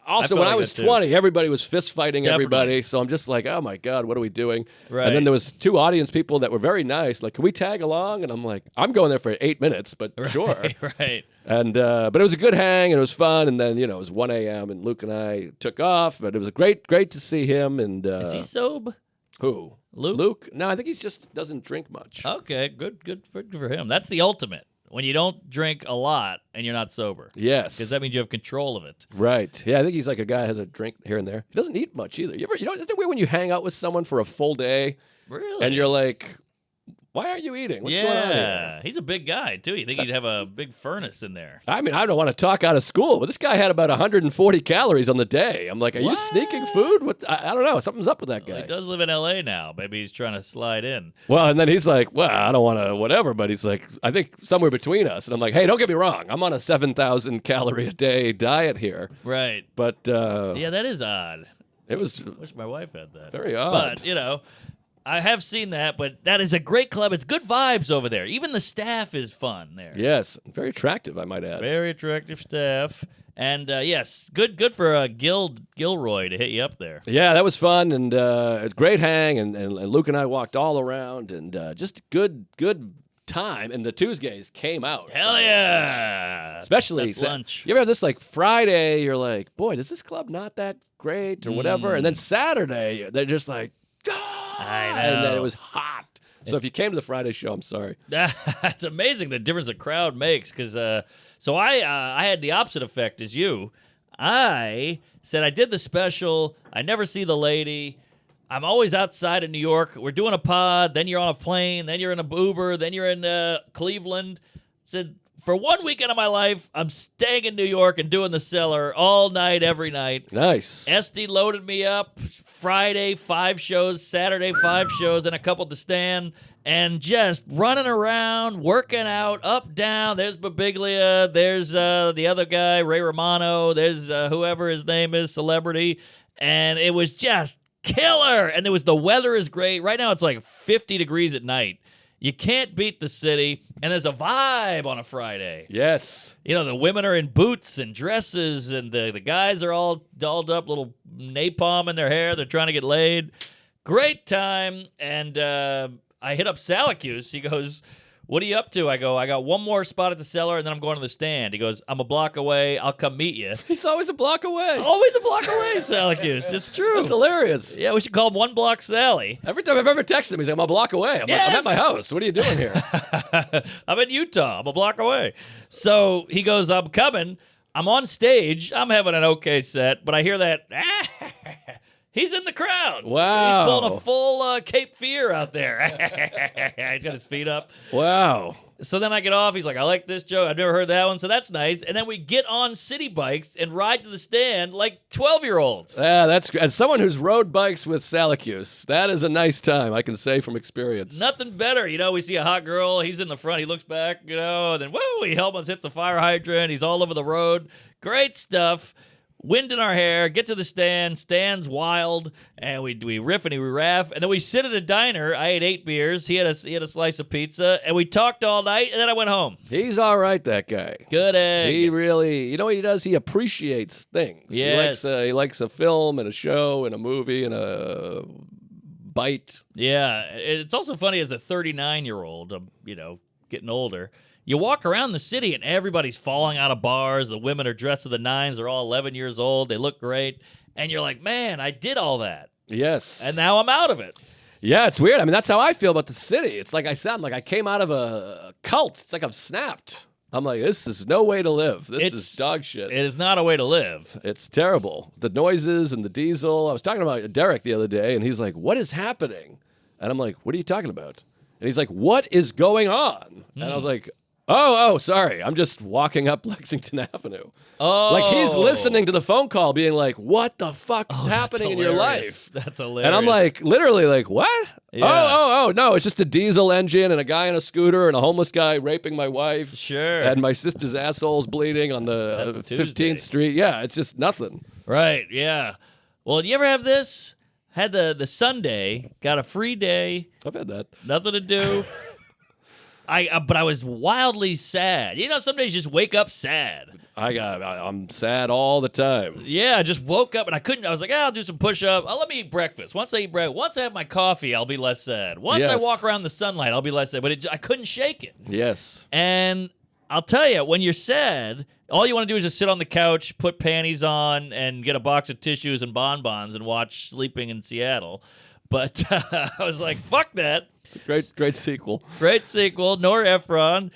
also, when I was 20, everybody was fist fighting everybody. So I'm just like, oh my God, what are we doing? Right. And then there was 2 audience people that were very nice. Like, can we tag along? And I'm like, I'm going there for 8 minutes, but sure. Right. And but it was a good hang and it was fun. And then it was 1 a.m. and Luke and I took off. But it was great to see him. And is he sober? Who? Luke? No, I think he just doesn't drink much. Okay, good for him. That's the ultimate. When you don't drink a lot and you're not sober. Yes. Because that means you have control of it. Right. Yeah, I think he's like a guy who has a drink here and there. He doesn't eat much either. Isn't it weird when you hang out with someone for a full day? Really? And you're like, why aren't you eating? What's going on here? He's a big guy, too. You think he'd have a big furnace in there. I mean, I don't want to talk out of school, but this guy had about 140 calories on the day. I'm like, are you sneaking food? I don't know. Something's up with that guy. Well, he does live in L.A. now. Maybe he's trying to slide in. Well, and then he's like, well, I don't want to whatever, but he's like, I think somewhere between us. And I'm like, hey, don't get me wrong. I'm on a 7,000 calorie a day diet here. Right. But yeah, that is odd. It was. I wish my wife had that. Very odd. But, I have seen that, but that is a great club. It's good vibes over there. Even the staff is fun there. Yes, very attractive, I might add. Very attractive staff. And, yes, good for Gilroy to hit you up there. Yeah, that was fun, and it's great hang, and Luke and I walked all around, and just good time, and the Tuesdays came out. Hell yeah! Especially lunch. You ever have this, like, Friday, you're like, boy, does this club not that great, or whatever, and then Saturday, they're just like, I know. And then it was hot. So if you came to the Friday show, I'm sorry. That's amazing the difference a crowd makes. Because so I had the opposite effect as you. I said I did the special. I never see the lady. I'm always outside of New York. We're doing a pod. Then you're on a plane. Then you're in a Uber. Then you're in Cleveland. Said for one weekend of my life, I'm staying in New York and doing the Cellar all night, every night. Nice. Esty loaded me up. Friday, 5 shows. Saturday, 5 shows, and a couple to stand. And just running around, working out, up, down. There's Babiglia. There's the other guy, Ray Romano. There's whoever his name is, celebrity. And it was just killer. And the weather is great. Right now it's like 50 degrees at night. You can't beat the city, and there's a vibe on a Friday. Yes. The women are in boots and dresses, and the guys are all dolled up, little napalm in their hair. They're trying to get laid. Great time, and I hit up Salacuse. He goes, what are you up to? I go, I got one more spot at the Cellar, and then I'm going to the stand. He goes, I'm a block away. I'll come meet you. He's always a block away. Always a block away, Salacuse. It's true. That's hilarious. Yeah, we should call him One Block Sally. Every time I've ever texted him, he's like, I'm a block away. I'm at my house. What are you doing here? I'm in Utah. I'm a block away. So he goes, I'm coming. I'm on stage. I'm having an okay set, but I hear that, he's in the crowd. Wow. He's pulling a full Cape Fear out there. He's got his feet up. Wow. So then I get off. He's like, I like this joke. I've never heard that one, so that's nice. And then we get on city bikes and ride to the stand like 12-year-olds. Yeah, that's as someone who's rode bikes with Salacuse, that is a nice time, I can say from experience. Nothing better. We see a hot girl. He's in the front. He looks back, and then, whoa, he almost hits a fire hydrant. He's all over the road. Great stuff. Wind in our hair, get to the stand's wild, and we riff and we raff, and then we sit at a diner. I ate 8 beers. He had a slice of pizza, and we talked all night, and then I went home. He's all right, that guy. Good egg. He really, what he does? He appreciates things. Yes. He likes a film and a show and a movie and a bite. Yeah, it's also funny as a 39-year-old, getting older. You walk around the city and everybody's falling out of bars. The women are dressed to the nines. They're all 11 years old. They look great. and you're like, man, I did all that, Yes. and now I'm out of it. Yeah, it's weird. I mean, that's how I feel about the city. It's like I sound like I came out of a cult. It's like I've snapped. I'm like, this is no way to live. This is dog shit. It is not a way to live. It's terrible. The noises and the diesel. I was talking about Derek the other day, and he's like, what is happening? And I'm like, what are you talking about? And he's like, what is going on? And I was like, oh, sorry. I'm just walking up Lexington Avenue. Oh. Like he's listening to the phone call being like, what the fuck is happening in your life? That's hilarious. And I'm like, literally like, what? Yeah. Oh, no. It's just a diesel engine and a guy on a scooter and a homeless guy raping my wife. Sure. And my sister's asshole's bleeding on the That's a Tuesday. 15th Street. Yeah, it's just nothing. Right, yeah. Well, do you ever have this? Had the Sunday, got a free day, I've had that. nothing to do. But I was wildly sad. You know, some days you just wake up sad. I'm sad all the time. Yeah, I just woke up and I couldn't. I was like, I'll do some push-up. Let me eat breakfast. Once I eat breakfast, once I have my coffee, I'll be less sad. Once I Yes. walk around the sunlight, I'll be less sad. But I couldn't shake it. Yes. And I'll tell you, when you're sad, all you want to do is just sit on the couch, put panties on, and get a box of tissues and bonbons and watch Sleeping in Seattle. But I was like, fuck that. It's a great sequel. Great sequel. Nora Ephron.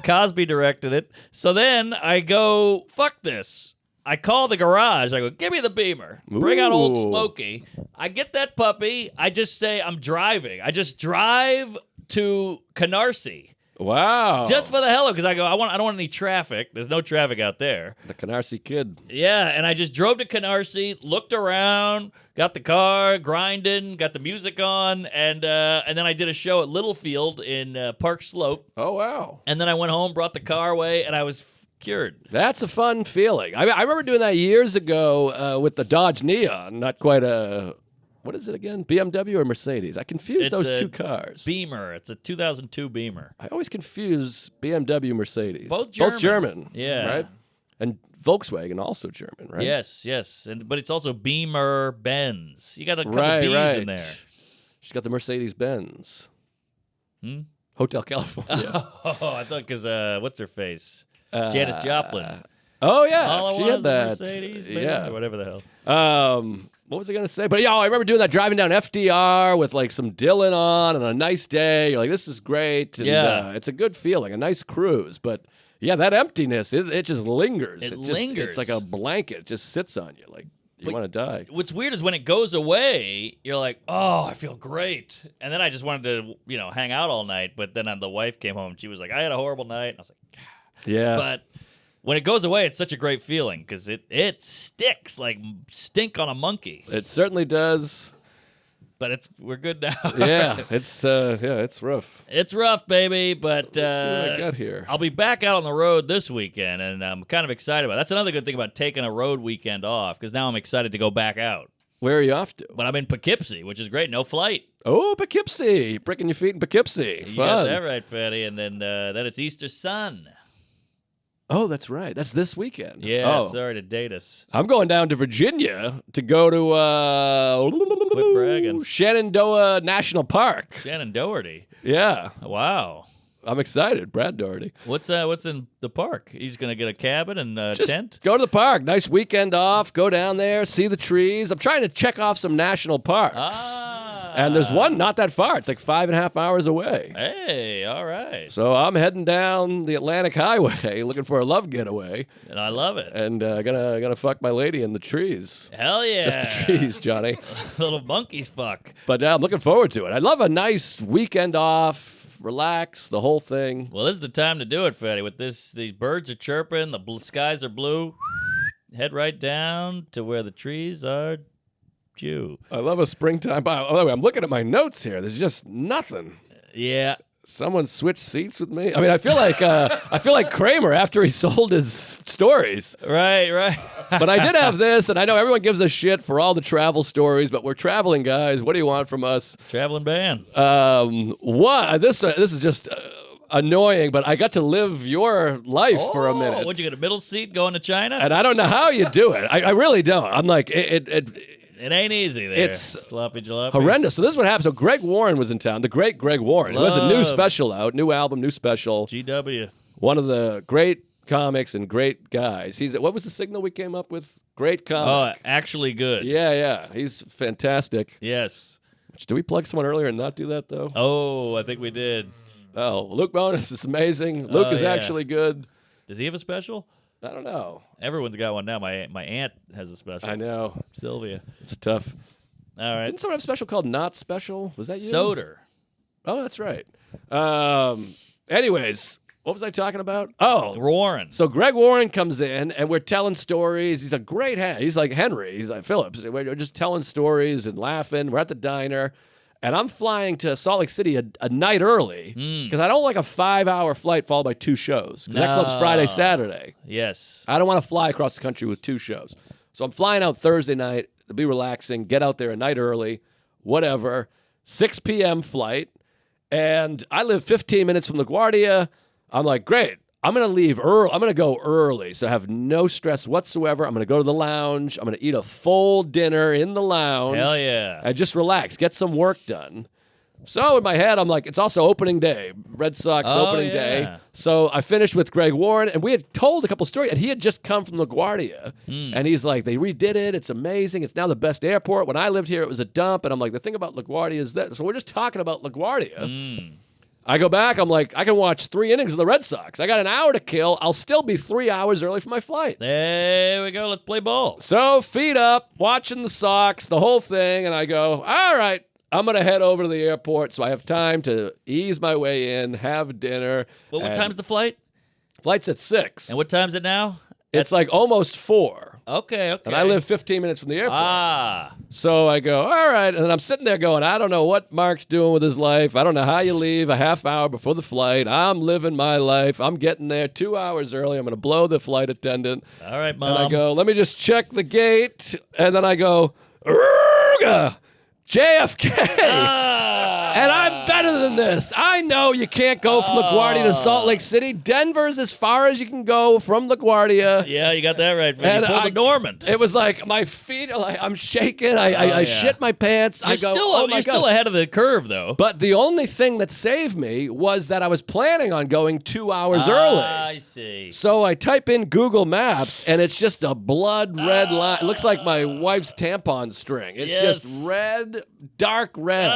Cosby directed it. So then I go, fuck this. I call the garage. I go, give me the Beamer. Bring out old Ooh. Smokey. I get that puppy. I just say, I'm driving. I just drive to Canarsie. Wow. Just for the hell of it, because I go, I don't want any traffic. There's no traffic out there. the Canarsie Kid. Yeah, and I just drove to Canarsie, looked around, got the car, grinding, got the music on, and then I did a show at Littlefield in Park Slope. Oh, wow. And then I went home, brought the car away, and I was cured. That's a fun feeling. I remember doing that years ago with the Dodge Neon. Not quite a... What is it again? BMW or Mercedes? I confuse It's those a two cars. Beamer. It's a 2002 Beamer. I always confuse BMW, Mercedes. Both German. Yeah. Right? And Volkswagen, also German, right? Yes. But it's also Beamer Benz. You got a couple Right, B's right. in there. She's got the Mercedes-Benz. Hotel California. Oh, I thought because what's her face? Janis Joplin. Oh, yeah. All I she want had is a that. Mercedes, baby, Yeah. or whatever the hell. What was I going to say? But yeah, I remember doing that, driving down FDR with like some Dylan on and a nice day. You're like, this is great. And, Yeah. it's a good feeling, a nice cruise. But yeah, that emptiness, it just lingers. It just, lingers. It's like a blanket. It just sits on you. Like, you want to die. What's weird is when it goes away, you're like, oh, I feel great. And then I just wanted to, hang out all night. But then the wife came home and she was like, I had a horrible night. And I was like, God. Yeah. But when it goes away, it's such a great feeling because it sticks like stink on a monkey. It certainly does. But we're good now. Yeah, it's rough. It's rough, baby, but Let's see what I got here. I'll be back out on the road this weekend, and I'm kind of excited about it. That's another good thing about taking a road weekend off, because now I'm excited to go back out. Where are you off to? But I'm in Poughkeepsie, which is great. No flight. Oh, Poughkeepsie. Breaking your feet in Poughkeepsie. You Fun. got that right, Fatty. And then it's Easter Sun. Oh, that's right. That's this weekend. Yeah, Oh. sorry to date us. I'm going down to Virginia to go to Quit bragging. Shenandoah National Park. Shannon Doherty. Yeah, Wow. I'm excited. Brad Doherty. What's in the park? He's going to get a cabin and a Just tent? go to the park. Nice weekend off. Go down there, see the trees. I'm trying to check off some national parks. And there's one not that far. It's like 5.5 hours away. Hey, all right. So I'm heading down the Atlantic Highway looking for a love getaway. And I love it. And gonna fuck my lady in the trees. Hell yeah. Just the trees, Johnny. Little monkeys fuck. But I'm looking forward to it. I love a nice weekend off, relax, the whole thing. Well, this is the time to do it, Fatty. With these birds are chirping, the skies are blue. Head right down to where the trees are due. I love a springtime. By the way, I'm looking at my notes here. There's just nothing. Yeah. Someone switched seats with me. I mean, I feel like Kramer after he sold his stories. Right. But I did have this, and I know everyone gives us shit for all the travel stories, but we're traveling guys. What do you want from us? Traveling band. This is just annoying, but I got to live your life for a minute. What'd you get, a middle seat going to China? And I don't know how you do it. I really don't. I'm like, It ain't easy there. It's sloppy jalopy. horrendous. So this is what happened. So Greg Warren was in town, the great Greg Warren. He has a new Love. special out, new album, new special. GW. One of the great comics and great guys. What was the signal we came up with? Great comic. Oh, actually good. Yeah. He's fantastic. Yes. Did we plug someone earlier and not do that, though? Oh, I think we did. Oh, Luke Bonus is amazing. Luke is actually good. Does he have a special? I don't know. Everyone's got one now. My aunt has a special. I know. Sylvia. It's tough. All right. Didn't someone have a special called Not Special? Was that you? Soder. Oh, that's right. Anyways, what was I talking about? Oh, Warren. so Greg Warren comes in, and we're telling stories. He's a great He's like Henry. He's like Phillips. We're just telling stories and laughing. We're at the diner, and I'm flying to Salt Lake City a night early because I don't like a 5-hour flight followed by 2 shows because that club's Friday, Saturday. Yes. I don't want to fly across the country with 2 shows. So I'm flying out Thursday night to be relaxing, get out there a night early, whatever, 6 p.m. flight, and I live 15 minutes from LaGuardia. I'm like, great. I'm going to leave early. I'm going to go early, so I have no stress whatsoever. I'm going to go to the lounge. I'm going to eat a full dinner in the lounge. Hell yeah. And just relax, get some work done. So in my head, I'm like, it's also opening day, Red Sox opening day. So I finished with Greg Warren, and we had told a couple stories, and he had just come from LaGuardia. And he's like, they redid it. It's amazing. It's now the best airport. When I lived here, it was a dump. And I'm like, the thing about LaGuardia is that. So we're just talking about LaGuardia. I go back. I'm like, I can watch 3 innings of the Red Sox. I got an hour to kill. I'll still be 3 hours early for my flight. There we go. Let's play ball. So feet up, watching the Sox, the whole thing. And I go, all right. I'm going to head over to the airport so I have time to ease my way in, have dinner. Well, what time's the flight? Flight's at 6. And what time's it now? It's like almost 4. Okay. And I live 15 minutes from the airport. Ah. So I go, all right. And then I'm sitting there going, I don't know what Mark's doing with his life. I don't know how you leave a half hour before the flight. I'm living my life. I'm getting there 2 hours early. I'm going to blow the flight attendant. All right, Mom. And I go, let me just check the gate. And then I go, "Urgh, JFK. And I'm better than this. I know you can't go from LaGuardia to Salt Lake City. Denver's as far as you can go from LaGuardia. Yeah, you got that right. And you pulled the Normand. It was like my feet are like, I'm shaking. I shit my pants. You're I go, still, oh my you're God. still ahead of the curve, though. But the only thing that saved me was that I was planning on going 2 hours early. I see. So I type in Google Maps, and it's just a blood red line. It looks like my wife's tampon string. It's just red, dark red.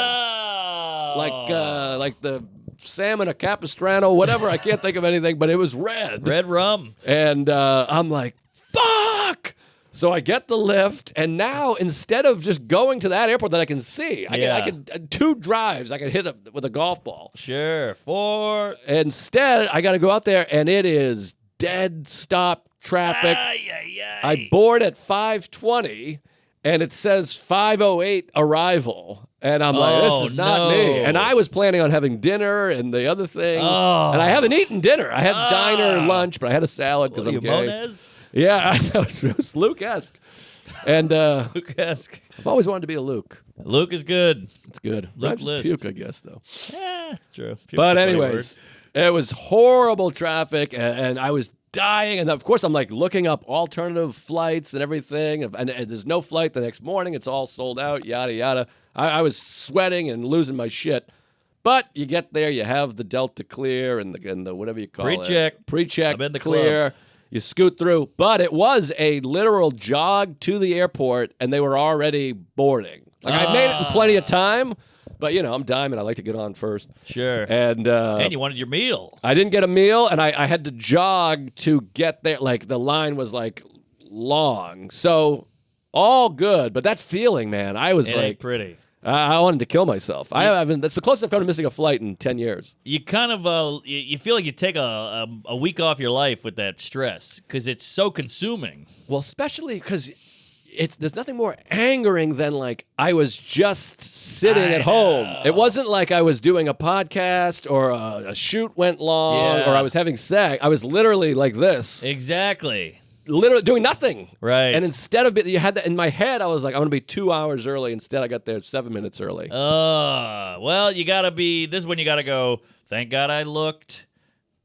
Like the salmon, a capistrano, whatever. I can't think of anything, but it was red. Red rum. And I'm like, fuck! So I get the lift, and now instead of just going to that airport that I can see, I can 2 drives I can hit with a golf ball. Sure. 4. Instead, I got to go out there, and it is dead stop traffic. I board at 5:20, and it says 5:08 arrival. And I'm like, this is not me. And I was planning on having dinner and the other thing. And I haven't eaten dinner. I had diner lunch, but I had a salad because I'm gay. Moniz? Yeah, I know. It was Luke-esque. And Luke-esque. I've always wanted to be a Luke. Luke is good. It's good. Luke Rhymes with list. puke, I guess, though. Yeah, true. Puke's a But funny anyways, word. it was horrible traffic, and I was dying. And of course, I'm like looking up alternative flights and everything. And there's no flight the next morning. It's all sold out, yada, yada. I was sweating and losing my shit. But you get there, you have the Delta clear and the whatever you call Pre-check. it. Pre-check. I'm in the clear. club. You scoot through. But it was a literal jog to the airport, and they were already boarding. Like I made it in plenty of time. But, you know, I'm Diamond. I like to get on first. Sure. And you wanted your meal. I didn't get a meal, and I had to jog to get there. Like, the line was, like, long. So, all good. But that feeling, man, I was It like... ain't pretty. I wanted to kill myself. That's the closest I've come to missing a flight in 10 years. You kind of you feel like you take a week off your life with that stress because it's so consuming. Well, especially because there's nothing more angering than like I was just sitting at home. It wasn't like I was doing a podcast or a shoot went long or I was having sex. I was literally like this. Exactly. Literally doing nothing. Right. And instead of you had that in my head, I was like, I'm going to be 2 hours early. Instead, I got there 7 minutes early. Well, you got to be, this is when you got to go, thank God I looked.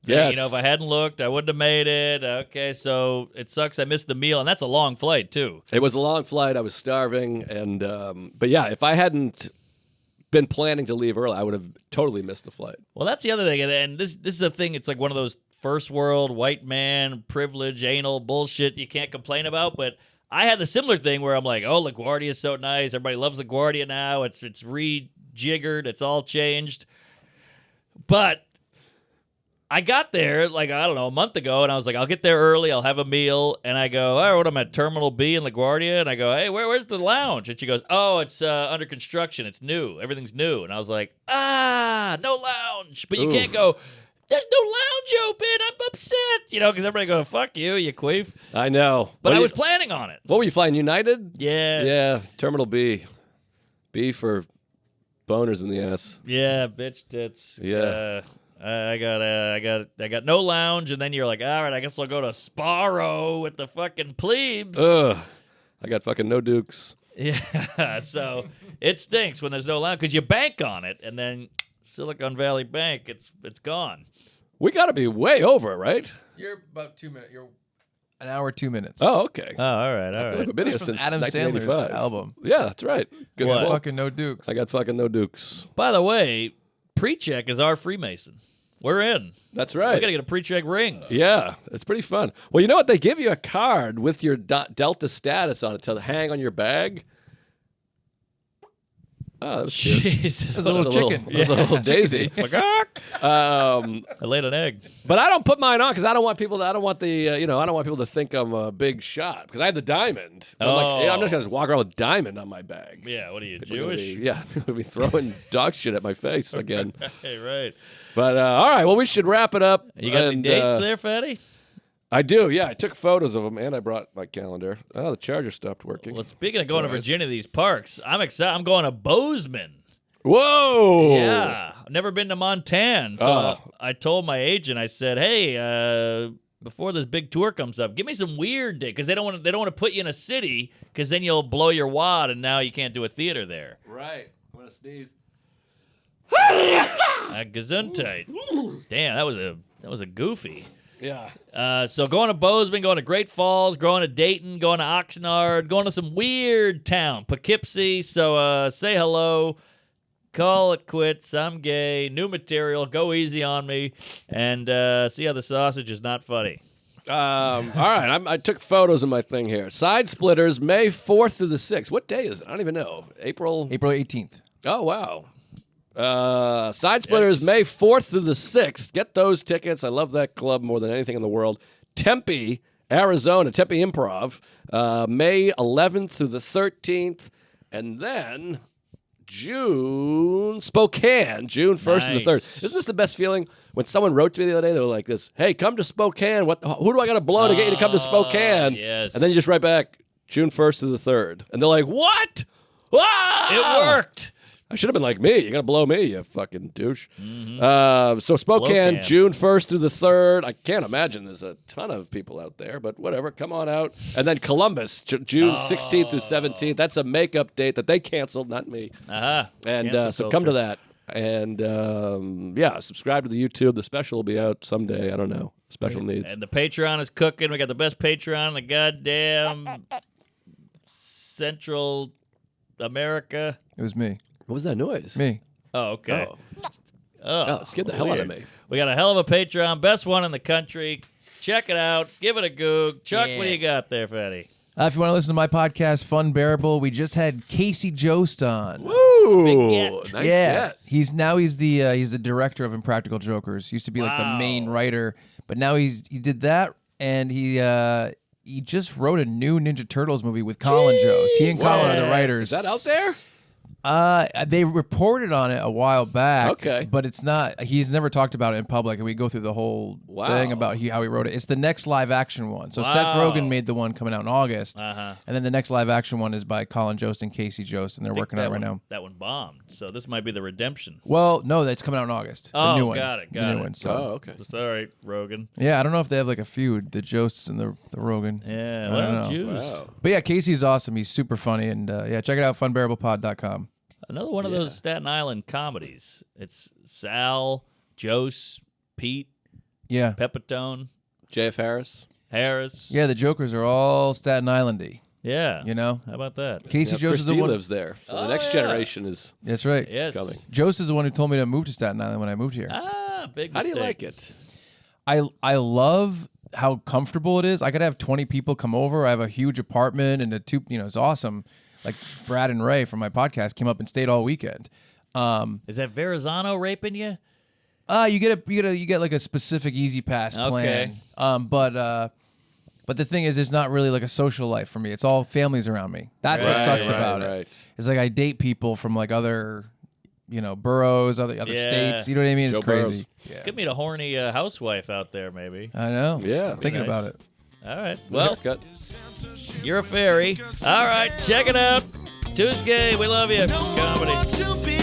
Yes. You know, if I hadn't looked, I wouldn't have made it. Okay, so it sucks I missed the meal, and that's a long flight, too. It was a long flight. I was starving. And but yeah, if I hadn't been planning to leave early, I would have totally missed the flight. Well, that's the other thing, and this is a thing, it's like one of those first world, white man, privilege, anal bullshit you can't complain about. But I had a similar thing where I'm like, oh, LaGuardia is so nice. Everybody loves LaGuardia now. It's rejiggered. It's all changed. But I got there, like, I don't know, a month ago, and I was like, I'll get there early, I'll have a meal, and I go, all right, what, I'm at Terminal B in LaGuardia, and I go, hey, where's the lounge? And she goes, oh, it's under construction, it's new, everything's new. And I was like, no lounge. But you can't go, there's no lounge open, I'm upset, because everybody goes, fuck you queef. I know. But I was planning on it. What were you flying, United? Yeah. Yeah, Terminal B. B for boners in the ass. Yeah, bitch tits. Yeah. I got no lounge, and then you're like, all right, I guess I'll go to Sparrow with the fucking plebes. Ugh. I got fucking no dukes. Yeah, so it stinks when there's no lounge because you bank on it, and then Silicon Valley Bank, it's gone. We got to be way over, right? You're about 2 minutes. You're an hour, 2 minutes. Oh, okay. Oh, all right. I've been here since Adam Sandler's 1985. album. Yeah, that's right. Good. What? Well, Fucking no dukes. I got fucking no dukes. By the way, pre-check is our Freemason. We're in. That's right. We got to get a pre-check ring. Yeah, it's pretty fun. Well, you know what? They give you a card with your Delta status on it to hang on your bag. Oh, that was cute. Jesus. That's a little chicken. That was a little daisy. I laid an egg. But I don't put mine on because I don't want people to. I don't want the. I don't want people to think I'm a big shot because I have the diamond. I'm like, I'm just gonna walk around with diamond on my bag. Yeah, what are you, People Jewish? people will be throwing dog shit at my face again. Hey, right. But all right, well, we should wrap it up. You got any dates there, Fatty? I do. Yeah, I took photos of them and I brought my calendar. Oh, the charger stopped working. Well, speaking of going to Nice. Virginia, these parks, I'm excited. I'm going to Bozeman. Whoa! Yeah, I've never been to Montana, so I told my agent. I said, "Hey, before this big tour comes up, give me some weird day because they don't want to put you in a city because then you'll blow your wad and now you can't do a theater there." Right. I'm gonna sneeze. Gesundheit. Damn, that was a goofy. Yeah. So going to Bozeman, going to Great Falls, going to Dayton, going to Oxnard, going to some weird town, Poughkeepsie. So say hello. Call it quits. I'm gay. New material. Go easy on me. And see how the sausage is not funny. All right. I took photos of my thing here. Side Splitters, May 4th through the 6th. What day is it? I don't even know. April 18th. Oh, wow. Side Splitters, May 4th through the 6th. Get those tickets. I love that club more than anything in the world. Tempe, Arizona, Tempe Improv, May 11th through the 13th. And then Spokane, June 1st and the 3rd. Isn't this the best feeling? When someone wrote to me the other day, they were like this, hey, come to Spokane. Who do I got to blow to get you to come to Spokane? Yes. And then you just write back, June 1st to the 3rd. And they're like, what? Ah! It worked. I should have been like me. You're going to blow me, you fucking douche. So Spokane, Blowcam. June 1st through the 3rd. I can't imagine there's a ton of people out there, but whatever. Come on out. And then Columbus, June 16th through 17th. That's a makeup date that they canceled, not me. Uh-huh. And Cancel so culture. come to that. And subscribe to the YouTube. The special will be out someday. I don't know. Special needs. And the Patreon is cooking. We got the best Patreon in the goddamn Central America. It was me. What was that noise? Me. Oh, okay. Oh, it scared the hell out of me. We got a hell of a Patreon, best one in the country. Check it out. Give it a goog. Chuck, what do you got there, Fatty? If you want to listen to my podcast, Fun Bearable, we just had Casey Jost on. Woo! Big get. Nice Yeah, get. he's the director of Impractical Jokers. Used to be like the main writer, but now he did that, and he just wrote a new Ninja Turtles movie with Colin Jost. He and Colin are the writers. Is that out there? They reported on it a while back. Okay. But it's not. He's never talked about it in public, and we go through the whole thing about how he wrote it. It's the next live action one. So Seth Rogen made the one coming out in August, and then the next live action one is by Colin Jost and Casey Jost, and they're working on it right now. That one bombed. So this might be the redemption. Well, no, that's coming out in August. Oh, the new one. got it. The new one. So. Oh, okay. It's all right, Rogan. Yeah, I don't know if they have like a feud, the Josts and the Rogan. Yeah, I don't well, know. Jews. Wow. But yeah, Casey's awesome. He's super funny, and check it out, funbearablepod.com. Another one of those Staten Island comedies. It's Sal, Jose, Pete, Yeah. Pepitone, JF Harris. Yeah, the Jokers are all Staten Island-y, Yeah. you know? How about that? Casey Jost is the Christy one. lives there. So the Oh, next yeah. generation is. That's right. Yes. Coming. Jost is the one who told me to move to Staten Island when I moved here. Ah, big How do mistake. you like it? I love how comfortable it is. I could have 20 people come over. I have a huge apartment and it's awesome. Like Brad and Ray from my podcast came up and stayed all weekend. Is that Verrazano raping you? You get like a specific Easy Pass plan. But the thing is, it's not really like a social life for me. It's all families around me. That's what sucks about it. It's like I date people from like other, boroughs, other states. You know what I mean? It's crazy. Yeah. Could meet a horny housewife out there, maybe. I know. Yeah. I'm thinking about it. All right. Well, you're a fairy. All right. Check it out. Tuesday. We love you. Comedy.